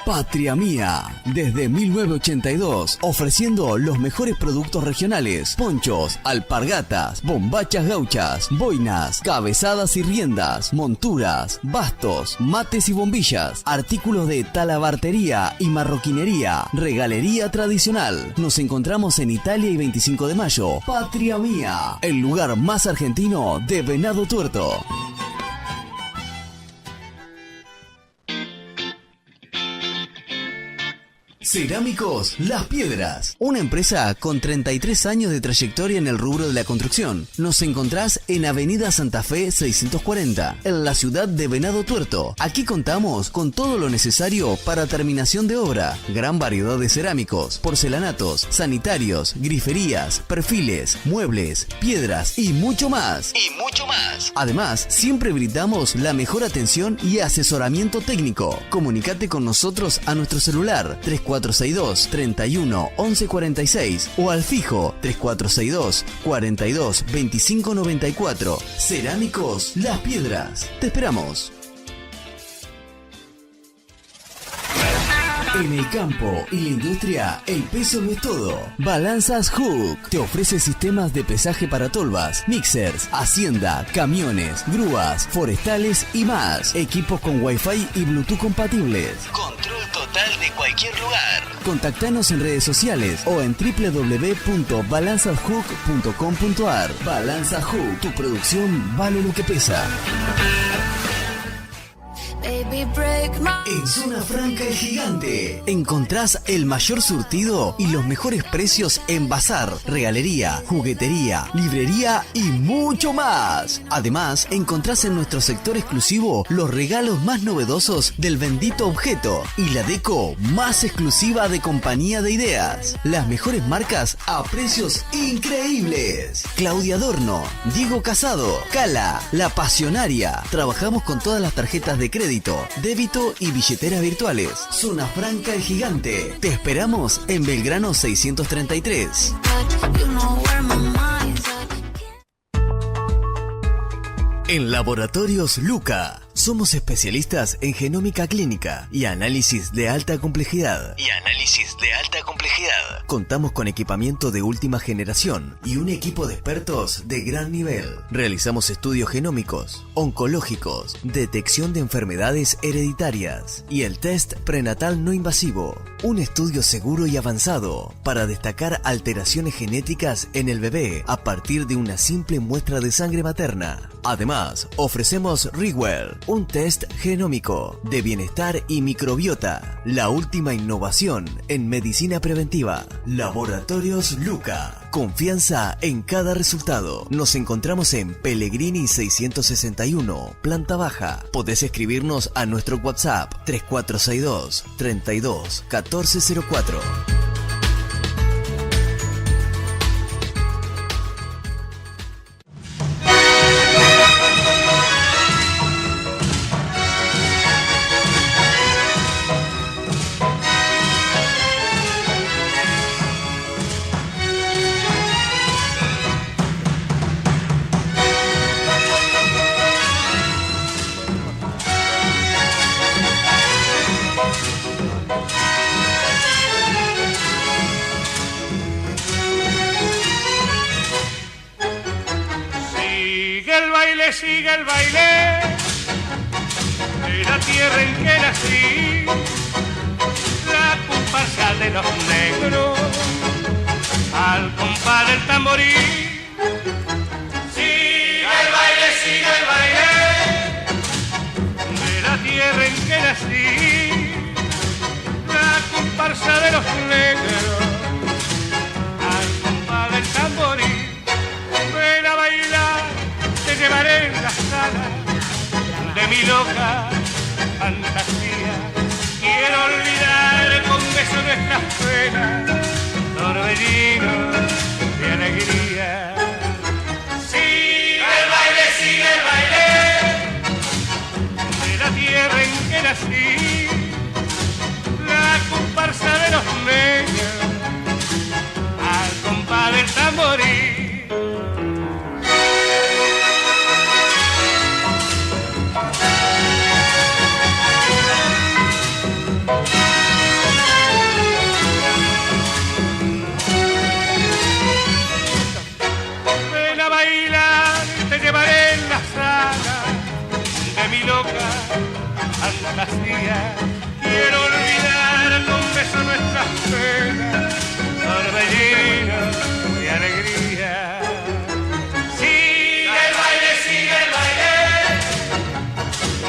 Speaker 5: Patria Mía, desde 1982, ofreciendo los mejores productos regionales: ponchos, alpargatas, bombachas gauchas, boinas, cabezadas y riendas, monturas, bastos, mates y bombillas, artículos de talabartería y marroquinería, regalería tradicional. Nos encontramos en Italia y 25 de Mayo. Patria Mía, el lugar más argentino de Venado Tuerto. Cerámicos Las Piedras, una empresa con 33 años de trayectoria en el rubro de la construcción. Nos encontrás en Avenida Santa Fe 640, en la ciudad de Venado Tuerto. Aquí contamos con todo lo necesario para terminación de obra. Gran variedad de cerámicos, porcelanatos, sanitarios, griferías, perfiles, muebles, piedras y mucho más. Además, siempre brindamos la mejor atención y asesoramiento técnico. Comunicate con nosotros a nuestro celular 34 3462 31 11 46 o al fijo 3462 42 25 94. Cerámicos Las Piedras. Te esperamos. En el campo y la industria, el peso no es todo. Balanzas Hook te ofrece sistemas de pesaje para tolvas, mixers, hacienda, camiones, grúas, forestales y más. Equipos con Wi-Fi y Bluetooth compatibles. Control total de cualquier lugar. Contactanos en redes sociales o en www.balanzashook.com.ar. Balanza Hook, tu producción vale lo que pesa. En Zona Franca El Gigante encontrás el mayor surtido y los mejores precios en bazar, regalería, juguetería, librería y mucho más. Además, encontrás en nuestro sector exclusivo los regalos más novedosos del bendito objeto y la deco más exclusiva de Compañía de Ideas. Las mejores marcas a precios increíbles. Claudia Adorno, Diego Casado, Cala, La Pasionaria. Trabajamos con todas las tarjetas de crédito, débito y billeteras virtuales. Zona Franca El Gigante. Te esperamos en Belgrano 633. En Laboratorios Luca somos especialistas en genómica clínica y análisis de alta complejidad. Contamos con equipamiento de última generación y un equipo de expertos de gran nivel. Realizamos estudios genómicos, oncológicos, detección de enfermedades hereditarias y el test prenatal no invasivo. Un estudio seguro y avanzado para destacar alteraciones genéticas en el bebé a partir de una simple muestra de sangre materna. Además, ofrecemos Rewell, un test genómico de bienestar y microbiota, la última innovación en medicina preventiva. Laboratorios Luca, confianza en cada resultado. Nos encontramos en Pellegrini 661, planta baja. Podés escribirnos a nuestro WhatsApp 3462 32 1404.
Speaker 7: Sigue el baile de la tierra en que nací, la comparsa de los negros al compás del tamborí. Sigue el baile de la tierra en que nací, la comparsa de los negros al compás del tamborí. Ven a bailar, te llevaré en la sala de mi loca fantasía. Quiero olvidar con besos nuestras penas, torbellinos de alegría. Sigue el baile de la tierra en que nací, la comparsa de los negros al compás del tamborí. Mi loca fantasía, quiero olvidar con beso nuestras penas, torbellinos de alegría. Sigue el baile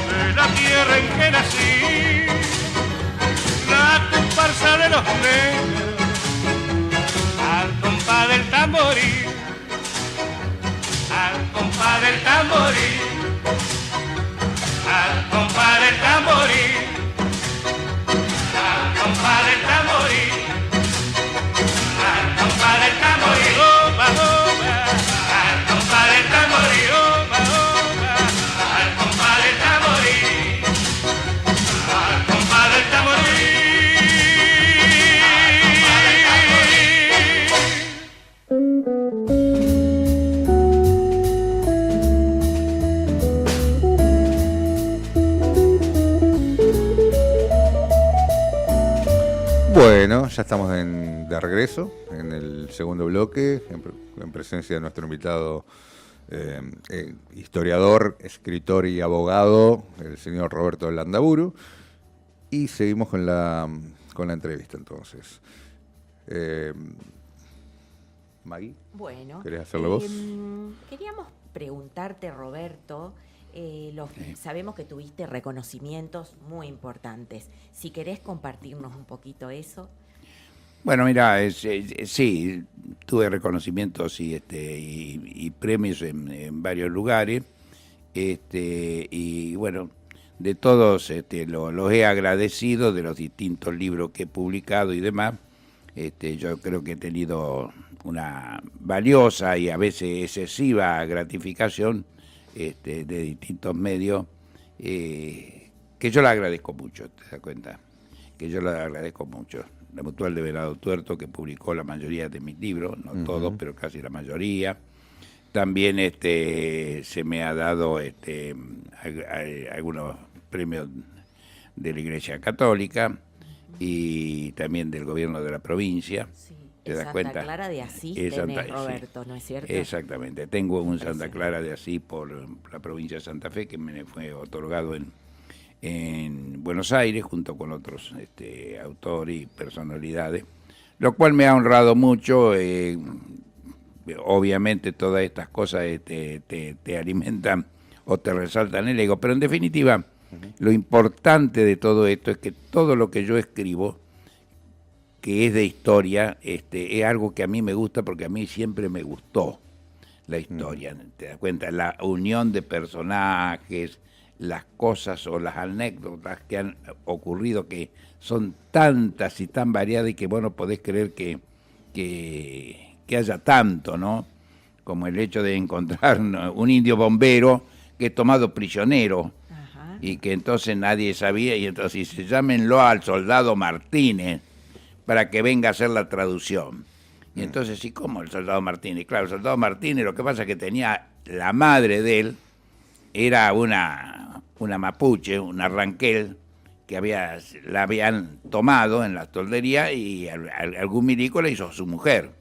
Speaker 7: de la tierra en que nací, la comparsa de los negros al compás del tamborí, al compás del tamborí. Al compás del tamborí, al compás del tamborí, al compás del tamborí, oba, oba, al compás del tamborí, oba, oba, al compás del tamborí, al compás del tamborí.
Speaker 3: ya estamos de regreso en el segundo bloque, en presencia de nuestro invitado historiador, escritor y abogado, el señor Roberto Landaburu. Y seguimos con la entrevista entonces. Maggie,
Speaker 4: bueno,
Speaker 3: ¿querés hacerlo vos?
Speaker 4: Queríamos preguntarte, Roberto, sabemos que tuviste reconocimientos muy importantes. Si querés compartirnos un poquito eso.
Speaker 8: Bueno, mira, sí, tuve reconocimientos y premios en varios lugares, y bueno, de todos los he agradecido, de los distintos libros que he publicado y demás. Yo creo que he tenido una valiosa y a veces excesiva gratificación de distintos medios, que yo le agradezco mucho, ¿te das cuenta? Que yo le agradezco mucho. La Mutual de Venado Tuerto, que publicó la mayoría de mis libros, no todos, pero casi la mayoría. También se me ha dado algunos premios de la Iglesia Católica y también del gobierno de la provincia.
Speaker 4: Sí.
Speaker 8: ¿Te das
Speaker 4: Santa
Speaker 8: cuenta?
Speaker 4: Clara de Asís Roberto,
Speaker 8: sí.
Speaker 4: ¿no es cierto?
Speaker 8: Exactamente. Tengo un Santa Clara de Asís por la provincia de Santa Fe, que me fue otorgado en Buenos Aires, junto con otros autores y personalidades, lo cual me ha honrado mucho. Obviamente todas estas cosas te alimentan o te resaltan el ego, pero en definitiva, lo importante de todo esto es que todo lo que yo escribo, que es de historia, es algo que a mí me gusta, porque a mí siempre me gustó la historia. ¿Te das cuenta? La unión de personajes, las cosas o las anécdotas que han ocurrido, que son tantas y tan variadas, y que vos no podés creer que haya tanto, ¿no? Como el hecho de encontrar un indio bombero que es tomado prisionero. Ajá. Y que entonces nadie sabía, y entonces dice, llámenlo al soldado Martínez para que venga a hacer la traducción. Y entonces, ¿sí, cómo el soldado Martínez? Claro, el soldado Martínez, lo que pasa es que tenía, la madre de él era una mapuche, una ranquel, que la habían tomado en la toldería, y algún milico le hizo a su mujer.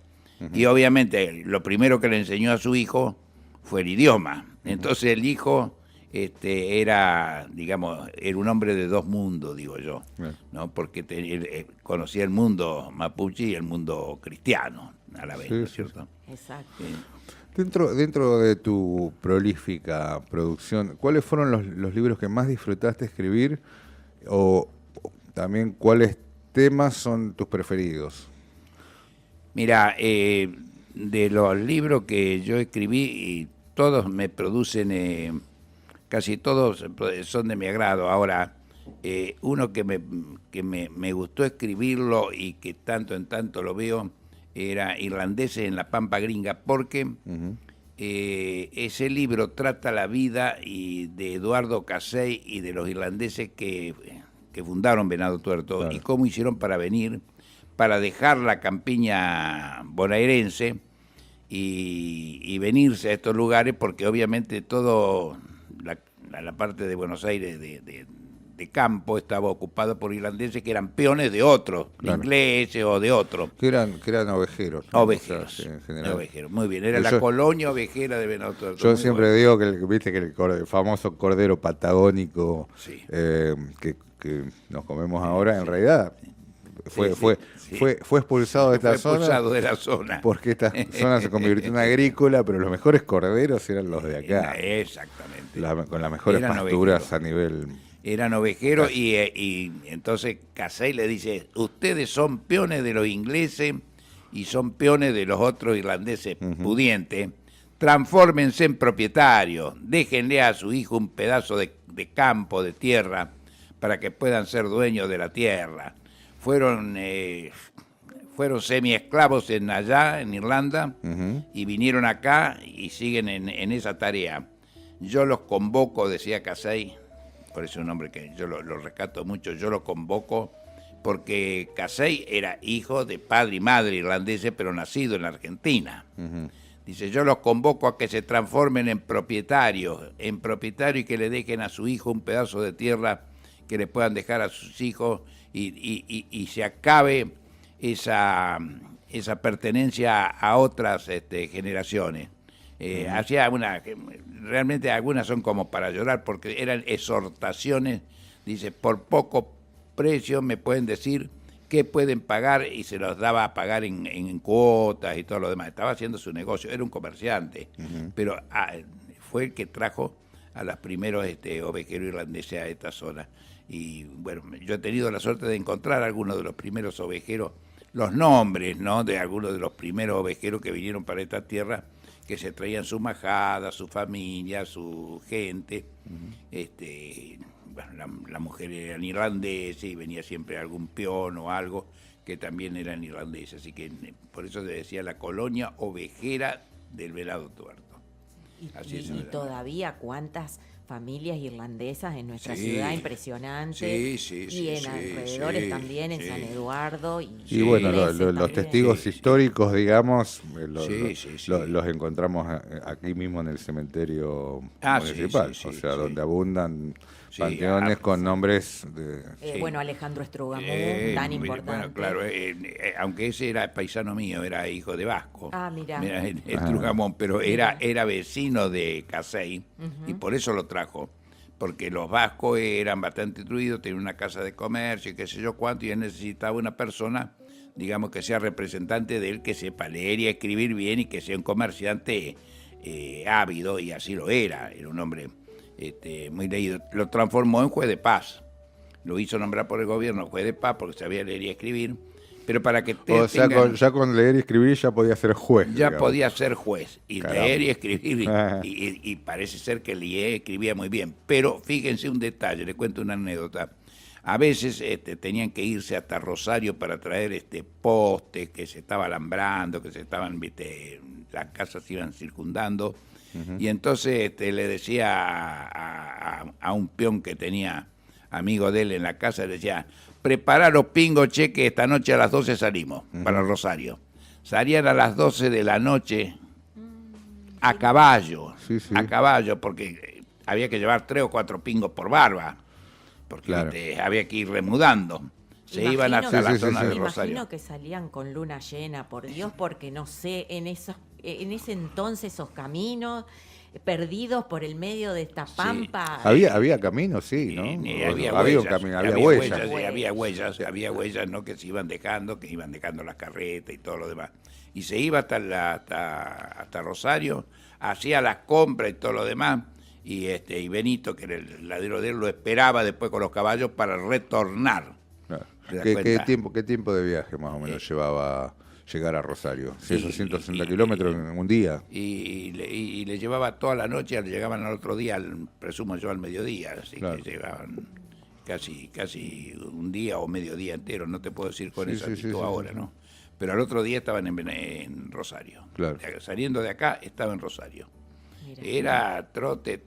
Speaker 8: Y obviamente lo primero que le enseñó a su hijo fue el idioma. Entonces el hijo era, digamos, era un hombre de dos mundos, digo yo, ¿no? Porque él conocía el mundo mapuche y el mundo cristiano a la vez, ¿no es cierto?
Speaker 4: Exacto.
Speaker 3: Dentro de tu prolífica producción, ¿cuáles fueron los libros que más disfrutaste escribir? O también, ¿cuáles temas son tus preferidos?
Speaker 8: Mira, de los libros que yo escribí, y todos me producen, casi todos son de mi agrado. Ahora, uno que me gustó escribirlo y que tanto en tanto lo veo, era Irlandeses en la Pampa Gringa, porque ese libro trata la vida de Eduardo Casey y de los irlandeses que fundaron Venado Tuerto, claro, y cómo hicieron para venir, para dejar la campiña bonaerense y venirse a estos lugares, porque obviamente todo la parte de Buenos Aires de campo estaba ocupada por irlandeses que eran peones de otros, claro, ingleses o de otros.
Speaker 3: Que eran ovejeros, ¿no?
Speaker 8: Ovejeros, o sea, en general. Ovejeros, muy bien. Era la colonia ovejera de Venado Tuerto.
Speaker 3: Yo siempre digo que el famoso cordero patagónico, sí, que nos comemos ahora, en realidad fue expulsado de esta zona.
Speaker 8: Expulsado de la zona.
Speaker 3: Porque esta zona se convirtió en agrícola, pero los mejores corderos eran los de acá.
Speaker 8: Exactamente.
Speaker 3: Con las mejores pasturas ovejeros a nivel...
Speaker 8: Eran ovejeros, y entonces Casey le dice, ustedes son peones de los ingleses y son peones de los otros irlandeses pudientes, transfórmense en propietarios, déjenle a su hijo un pedazo de campo, de tierra, para que puedan ser dueños de la tierra. Fueron semi-esclavos allá en Irlanda, y vinieron acá y siguen en esa tarea. Yo los convoco, decía Casey, por eso es un hombre que yo lo rescato mucho, yo lo convoco porque Casey era hijo de padre y madre irlandeses, pero nacido en la Argentina. Dice, yo los convoco a que se transformen en propietarios, y que le dejen a su hijo un pedazo de tierra que le puedan dejar a sus hijos, y se acabe esa pertenencia a otras generaciones. Hacía realmente algunas son como para llorar, porque eran exhortaciones, dice, por poco precio me pueden decir qué pueden pagar, y se los daba a pagar en cuotas y todo lo demás. Estaba haciendo su negocio, era un comerciante, pero fue el que trajo a los primeros ovejeros irlandeses a esta zona. Y bueno, yo he tenido la suerte de encontrar algunos de los primeros ovejeros, los nombres, ¿no?, de algunos de los primeros ovejeros que vinieron para esta tierra, que se traían su majada, su familia, su gente. Bueno, la mujer era irlandesa y venía siempre algún peón o algo que también eran irlandeses. Así que por eso se decía la colonia ovejera del Venado Tuerto.
Speaker 4: Y todavía cuántas familias irlandesas en nuestra ciudad, impresionante.
Speaker 8: Sí,
Speaker 4: y en alrededores también, en San Eduardo.
Speaker 3: Y bueno, los testigos históricos, digamos, los encontramos aquí mismo en el cementerio municipal, o sea, donde abundan panteones con nombres de...
Speaker 4: Bueno, Alejandro Estrugamón, tan importante.
Speaker 8: Bueno, claro, aunque ese era paisano mío, era hijo de vasco.
Speaker 4: Mirá.
Speaker 8: Estrugamón, pero era vecino de Casey, y por eso lo trajo, porque los vascos eran bastante instruidos, tenían una casa de comercio y qué sé yo cuánto, y él necesitaba una persona, digamos, que sea representante de él, que sepa leer y escribir bien y que sea un comerciante ávido, y así lo era un hombre muy leído. Lo transformó en juez de paz, lo hizo nombrar por el gobierno juez de paz porque sabía leer y escribir, pero para que
Speaker 3: ya con leer y escribir ya podía ser juez.
Speaker 8: Ya podía ser juez y leer y escribir, y parece ser que leía y escribía muy bien. Pero fíjense un detalle, les cuento una anécdota. A veces tenían que irse hasta Rosario para traer postes que se estaba alambrando, que se estaban, las casas se iban circundando. Y entonces le decía a un peón que tenía amigo de él en la casa, le decía: preparar los pingos, che, que esta noche a las 12 salimos para Rosario. Salían a las 12 de la noche a caballo, a caballo, porque había que llevar 3 o 4 pingos por barba, porque había que ir remudando. Se iban hasta la zona de Rosario.
Speaker 4: Imagino que salían con luna llena, por Dios, porque no sé, en ese entonces esos caminos perdidos por el medio de esta pampa.
Speaker 3: Había caminos, sí, ¿no? Había un camino, había huellas.
Speaker 8: Había huellas, ¿no?, que se iban dejando, las carretas y todo lo demás. Y se iba hasta Rosario, hacía las compras y todo lo demás, y Benito, que era el ladero de él, lo esperaba después con los caballos para retornar.
Speaker 3: Claro. ¿Qué tiempo de viaje más o menos llevaba llegar a Rosario? 160 kilómetros en un día.
Speaker 8: Y le llevaba toda la noche, llegaban al otro día, presumo yo al mediodía, así que llegaban casi un día o mediodía entero, no te puedo decir con exactitud ahora, ¿no? Pero al otro día estaban en Rosario. Claro. Saliendo de acá, estaba en Rosario. Era trote,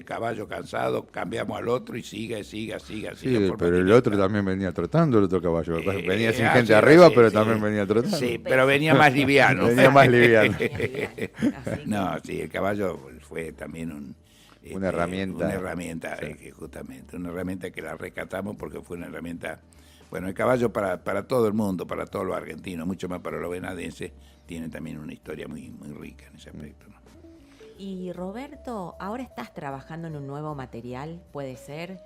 Speaker 8: caballo cansado, cambiamos al otro y siga.
Speaker 3: Sí, pero el otro también venía trotando, el otro caballo. Venía sin gente arriba, pero también venía trotando.
Speaker 8: Sí, pero venía más liviano. No, sí, el caballo fue también una herramienta. Justamente, una herramienta que la rescatamos porque fue una herramienta. Bueno, el caballo para todo el mundo, para todos los argentinos, mucho más para los venadenses, tiene también una historia muy, muy rica en ese aspecto, ¿no?
Speaker 4: Y Roberto, ahora estás trabajando en un nuevo material, ¿puede ser?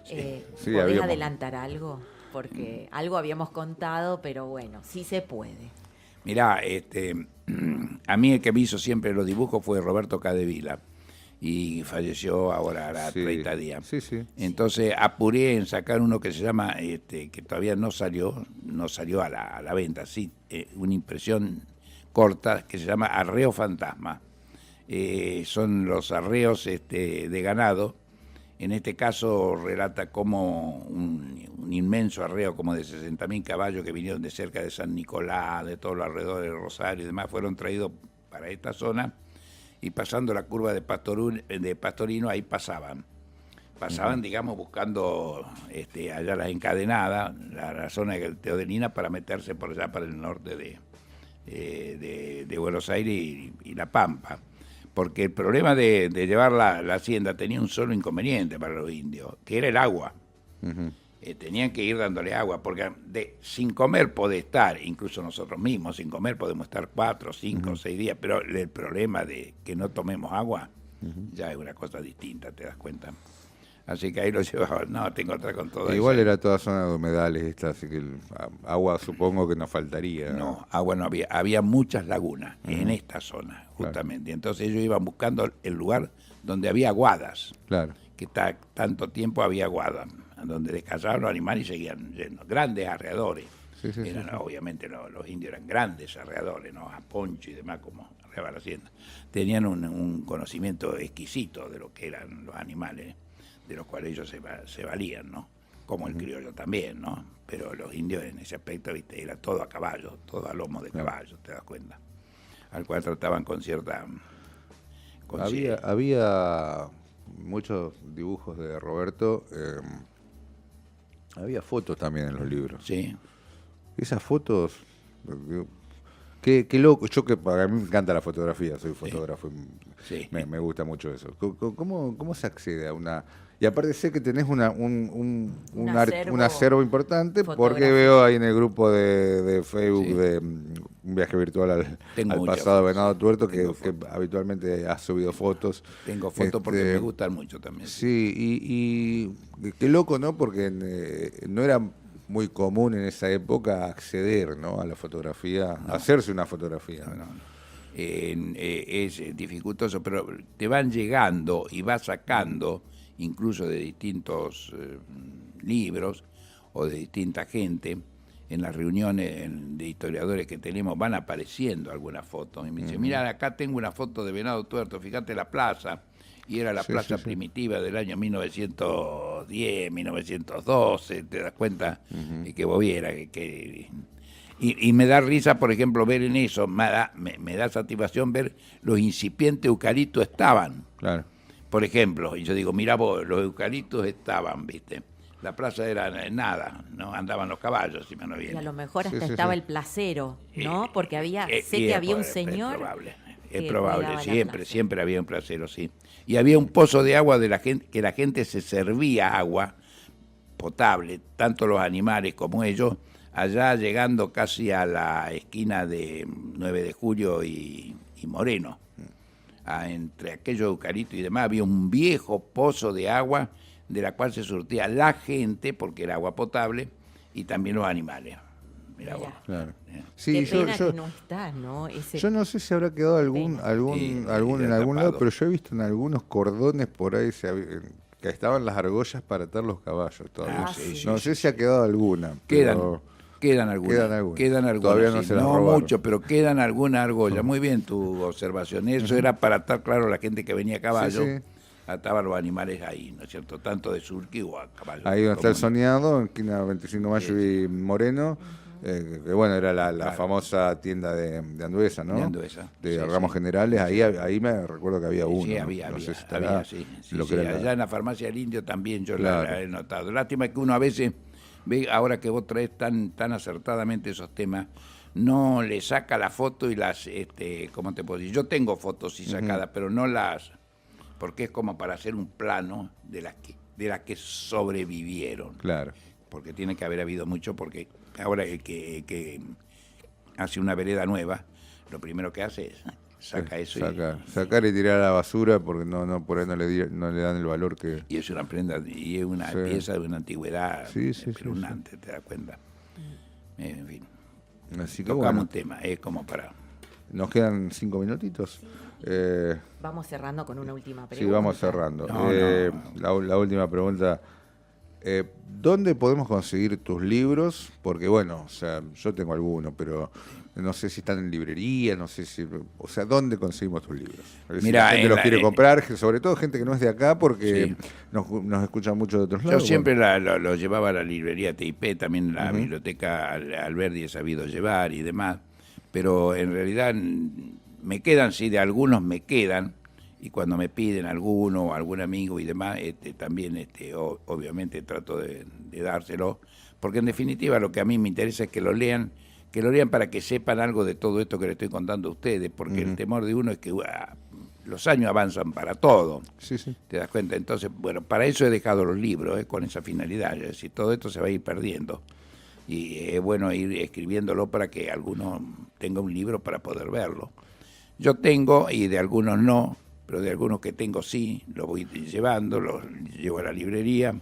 Speaker 4: ¿Podés adelantar algo? Porque algo habíamos contado, pero bueno, sí se puede.
Speaker 8: Mirá, a mí el que me hizo siempre los dibujos fue Roberto Cadevila, y falleció ahora hará 30 días. Sí. Entonces apuré en sacar uno que se llama, que todavía no salió a la venta, una impresión corta que se llama Arreo Fantasma. Son los arreos de ganado. En este caso relata como un inmenso arreo como de 60.000 caballos que vinieron de cerca de San Nicolás, de todo alrededor de Rosario y demás, fueron traídos para esta zona, y pasando la curva de Pastorino, ahí pasaban, digamos, buscando allá las encadenadas, la zona de Teodelina, para meterse por allá para el norte de Buenos Aires y La Pampa. Porque el problema de llevar la hacienda tenía un solo inconveniente para los indios, que era el agua. tenían que ir dándole agua, porque sin comer podés estar, incluso nosotros mismos, sin comer podemos estar 4, 5, 6 días, pero el problema de que no tomemos agua ya es una cosa distinta, ¿te das cuenta? Así que ahí lo llevaba, no, tengo otra con todo eso.
Speaker 3: Igual era toda zona de humedales esta, así que agua supongo que nos faltaría.
Speaker 8: No, agua no había muchas lagunas en esta zona, justamente. Claro. Entonces ellos iban buscando el lugar donde había aguadas. Claro. Que tanto tiempo había aguadas, donde descansaban los animales y seguían yendo. Grandes arreadores. Sí, eran, obviamente los indios eran grandes arreadores, ¿no? A Poncho y demás, como arriba de la hacienda. Tenían un conocimiento exquisito de lo que eran los animales, de los cuales ellos se valían, ¿no? Como el criollo también, ¿no? Pero los indios en ese aspecto, viste, era todo a caballo, todo a lomo de caballo, ¿te das cuenta? Al cual trataban con cierta...
Speaker 3: Había muchos dibujos de Roberto, había fotos también en los libros.
Speaker 8: Sí.
Speaker 3: Esas fotos... Qué loco, yo que para mí me encanta la fotografía, soy fotógrafo, sí. Me gusta mucho eso. ¿Cómo se accede a una...? Y aparte sé que tenés un acervo importante, porque veo ahí en el grupo de Facebook de un viaje virtual al pasado de Venado Tuerto que habitualmente has subido fotos.
Speaker 8: Tengo fotos porque me gustan mucho también.
Speaker 3: Sí, y qué loco, ¿no? Porque no era muy común en esa época acceder, ¿no?, a la fotografía, hacerse una fotografía.
Speaker 8: Es dificultoso, pero te van llegando y vas sacando, incluso de distintos libros o de distinta gente, en las reuniones de historiadores que tenemos van apareciendo algunas fotos. Y me dicen, mira, acá tengo una foto de Venado Tuerto, fíjate la plaza. Y era la plaza primitiva del año 1910, 1912, te das cuenta, y que vos vieras y me da risa, por ejemplo, ver en eso, me da satisfacción ver los incipientes eucaliptos estaban. Claro. Por ejemplo, y yo digo, mira vos, los eucaliptos estaban, ¿viste? La plaza era nada, no andaban los caballos, si me no viene.
Speaker 4: Y a lo mejor hasta estaba el placero, ¿no? Porque sé que había un señor...
Speaker 8: Es probable, siempre había un placero, sí. Y había un pozo de agua que la gente se servía agua potable, tanto los animales como ellos, allá llegando casi a la esquina de 9 de Julio y Moreno. Entre aquellos eucaliptos y demás había un viejo pozo de agua de la cual se surtía la gente, porque era agua potable, y también los animales. Mirá vos. Claro.
Speaker 4: Sí, qué pena que no está, ¿no?
Speaker 3: Yo no sé si habrá quedado en algún lado, pero yo he visto en algunos cordones por ahí que estaban las argollas para atar los caballos todavía. No sé si ha quedado alguna.
Speaker 8: Quedan algunas.
Speaker 3: Todavía no se las robaron.
Speaker 8: No mucho, pero quedan algunas argollas. Muy bien tu observación. Eso era para atar, claro, la gente que venía a caballo. Ataba los animales ahí, ¿no es cierto? Tanto de surqui o a caballo.
Speaker 3: Ahí donde está el Soñado, en esquina 25 de Mayo y Moreno. Que bueno, era la famosa tienda de Anduesa, ¿no?
Speaker 8: De Anduesa.
Speaker 3: De ramos generales, ahí me recuerdo que había uno.
Speaker 8: Sí, había, allá en la farmacia del Indio también yo la he notado. Lástima que uno a veces ve, ahora que vos traes tan acertadamente esos temas, no le saca la foto y las, ¿cómo te puedo decir? Yo tengo fotos sí sacadas, pero no las, porque es como para hacer un plano de las que sobrevivieron.
Speaker 3: Claro.
Speaker 8: Porque tiene que haber habido mucho, porque ahora el que hace una vereda nueva, lo primero que hace es sacar
Speaker 3: y tirar a la basura, porque no por ahí no le dan el valor que...
Speaker 8: Y es una prenda, y es una pieza de una antigüedad espeluznante, te das cuenta. En fin,
Speaker 3: así que
Speaker 8: tocamos un tema, es como para...
Speaker 3: Nos quedan 5 minutitos.
Speaker 4: Vamos cerrando con una última pregunta.
Speaker 3: Sí, vamos cerrando. La última pregunta... ¿dónde podemos conseguir tus libros? Porque bueno, o sea, yo tengo algunos, pero no sé si están en librería, no sé si... O sea, ¿dónde conseguimos tus libros?
Speaker 8: Mira,
Speaker 3: la gente los quiere comprar, sobre todo gente que no es de acá, porque nos escucha mucho de otros lados.
Speaker 8: Yo siempre lo llevaba a la librería TIP, también la biblioteca Alberdi he sabido llevar y demás, pero en realidad me quedan, sí, de algunos me quedan, y cuando me piden alguno o algún amigo y demás, también obviamente trato de dárselo, porque en definitiva lo que a mí me interesa es que lo lean para que sepan algo de todo esto que le estoy contando a ustedes, porque el temor de uno es que los años avanzan para todo.
Speaker 3: Sí, sí.
Speaker 8: ¿Te das cuenta? Entonces, bueno, para eso he dejado los libros, con esa finalidad. Es decir, todo esto se va a ir perdiendo. Y es bueno ir escribiéndolo para que alguno tenga un libro para poder verlo. Yo tengo, y de algunos no, pero de algunos que tengo sí, los voy llevando, los llevo a la librería,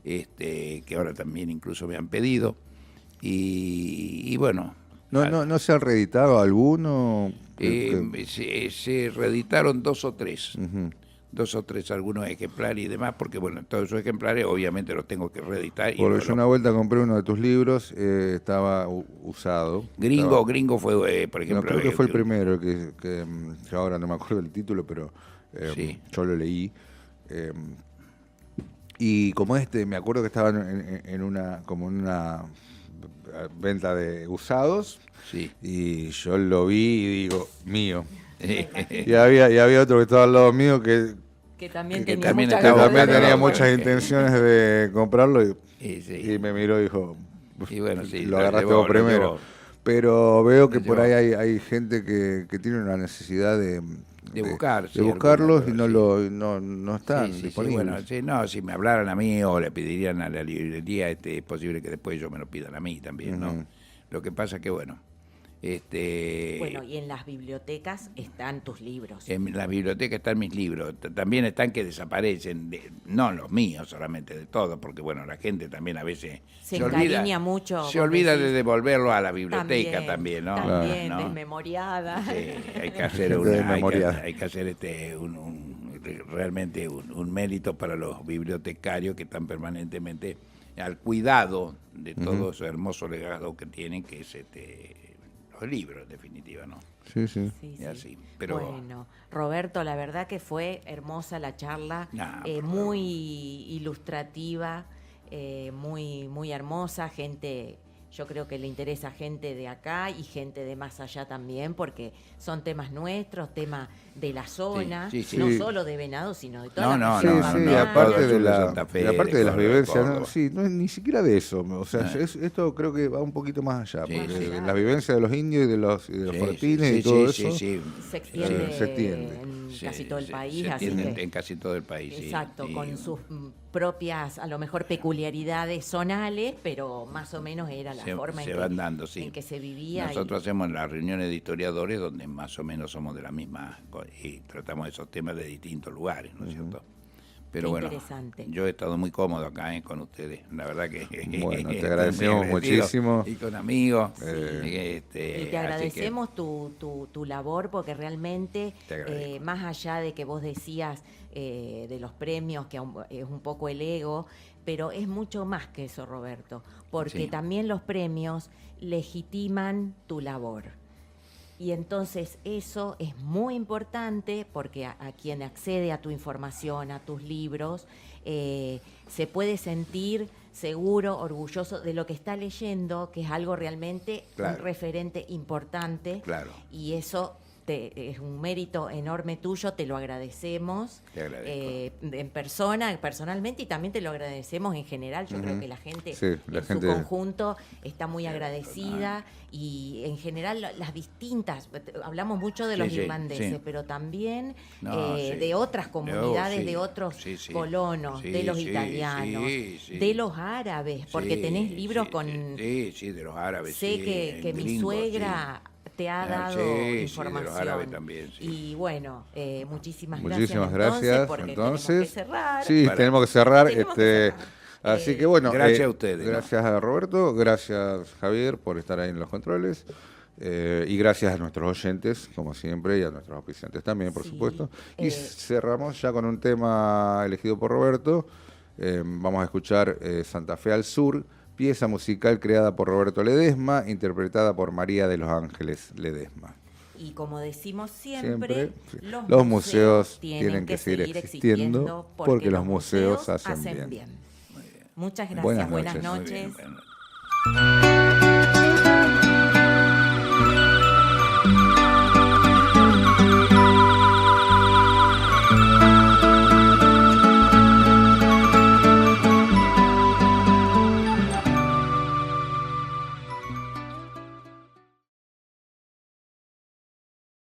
Speaker 8: que ahora también incluso me han pedido. Y bueno.
Speaker 3: ¿No se ha reeditado alguno?
Speaker 8: Se reeditaron 2 o 3.
Speaker 3: Uh-huh.
Speaker 8: 2 o 3 algunos ejemplares y demás, porque bueno, todos esos ejemplares obviamente los tengo que reeditar.
Speaker 3: Porque yo una vuelta compré uno de tus libros, estaba usado.
Speaker 8: Gringo fue, por ejemplo...
Speaker 3: No, creo que fue el primero, que ahora no me acuerdo del título, pero
Speaker 8: sí.
Speaker 3: Yo lo leí. Y como me acuerdo que estaba en una venta de usados,
Speaker 8: sí.
Speaker 3: Y yo lo vi y digo, mío. Y había otro que estaba al lado mío que
Speaker 4: también
Speaker 3: tenía muchas intenciones de comprarlo y me miró y dijo,
Speaker 8: y bueno, sí,
Speaker 3: lo agarraste vos primero. Pero veo que por ahí hay gente que tiene una necesidad de buscarlos y no están disponibles.
Speaker 8: Sí, bueno, si me hablaran a mí o le pedirían a la librería, es posible que después ellos me lo pidan a mí también, ¿no? Lo que pasa que bueno,
Speaker 4: Bueno, y en las bibliotecas están tus libros.
Speaker 8: En la biblioteca están mis libros. También están que desaparecen, no los míos solamente, de todos, porque bueno, la gente también a veces
Speaker 4: se encariña mucho.
Speaker 8: Se olvida de devolverlo a la biblioteca también, ¿no?
Speaker 4: También,
Speaker 8: ¿no?
Speaker 4: desmemoriada.
Speaker 8: Sí, hay que hacer hay que hacer realmente un mérito para los bibliotecarios que están permanentemente al cuidado de todo ese hermoso legado que tienen, que es los libros, en definitiva, ¿no?
Speaker 3: Sí.
Speaker 8: Y así. Pero,
Speaker 4: bueno, Roberto, la verdad que fue hermosa la charla, muy ilustrativa, muy, muy hermosa, yo creo que le interesa gente de acá y gente de más allá también, porque son temas nuestros, temas de la zona, no solo de Venado, sino de toda la
Speaker 3: zona. Aparte de las vivencias, ni siquiera de eso. O sea, esto creo que va un poquito más allá, porque la vivencia de los indios y de los fortines y todo eso
Speaker 4: se extiende en casi todo el país.
Speaker 8: En casi todo el país.
Speaker 4: Exacto, con sus propias, a lo mejor, peculiaridades zonales, pero más o menos era la forma en que se vivía.
Speaker 8: Nosotros hacemos las reuniones de historiadores donde más o menos somos de la misma y tratamos esos temas de distintos lugares, ¿no es cierto? Pero bueno, yo he estado muy cómodo acá con ustedes, la verdad que...
Speaker 3: Bueno, te agradecemos muchísimo.
Speaker 8: Y con amigos.
Speaker 4: Y te agradecemos tu labor, porque realmente, más allá de que vos decías de los premios, que es un poco el ego, pero es mucho más que eso, Roberto, porque también los premios legitiman tu labor. Y entonces eso es muy importante, porque a quien accede a tu información, a tus libros, se puede sentir seguro, orgulloso de lo que está leyendo, que es algo realmente un referente importante.
Speaker 8: Claro.
Speaker 4: Y eso es un mérito enorme tuyo, te lo agradecemos.
Speaker 8: Te agradezco.
Speaker 4: En personalmente, y también te lo agradecemos en general. Yo creo que la gente su conjunto está muy agradecida, y en general las distintas, hablamos mucho de los irlandeses, pero también de otras comunidades, de otros colonos, de los italianos, de los árabes, porque tenés libros con...
Speaker 8: Sí, de los árabes.
Speaker 4: Sé que mi suegra... te ha dado información.
Speaker 8: De los árabes también,
Speaker 4: y bueno, muchísimas
Speaker 3: gracias.
Speaker 4: Porque
Speaker 3: entonces,
Speaker 4: tenemos que cerrar.
Speaker 3: Sí, tenemos que cerrar. Así que bueno,
Speaker 8: gracias a ustedes.
Speaker 3: Gracias a Roberto, gracias Javier por estar ahí en los controles. Y gracias a nuestros oyentes, como siempre, y a nuestros auspiciantes también, por supuesto. Y cerramos ya con un tema elegido por Roberto. Vamos a escuchar Santa Fe al Sur, pieza musical creada por Roberto Ledesma, interpretada por María de los Ángeles Ledesma.
Speaker 4: Y como decimos siempre
Speaker 3: los museos tienen que seguir existiendo porque los museos hacen bien.
Speaker 4: Muchas gracias, buenas noches.
Speaker 8: Buenas noches.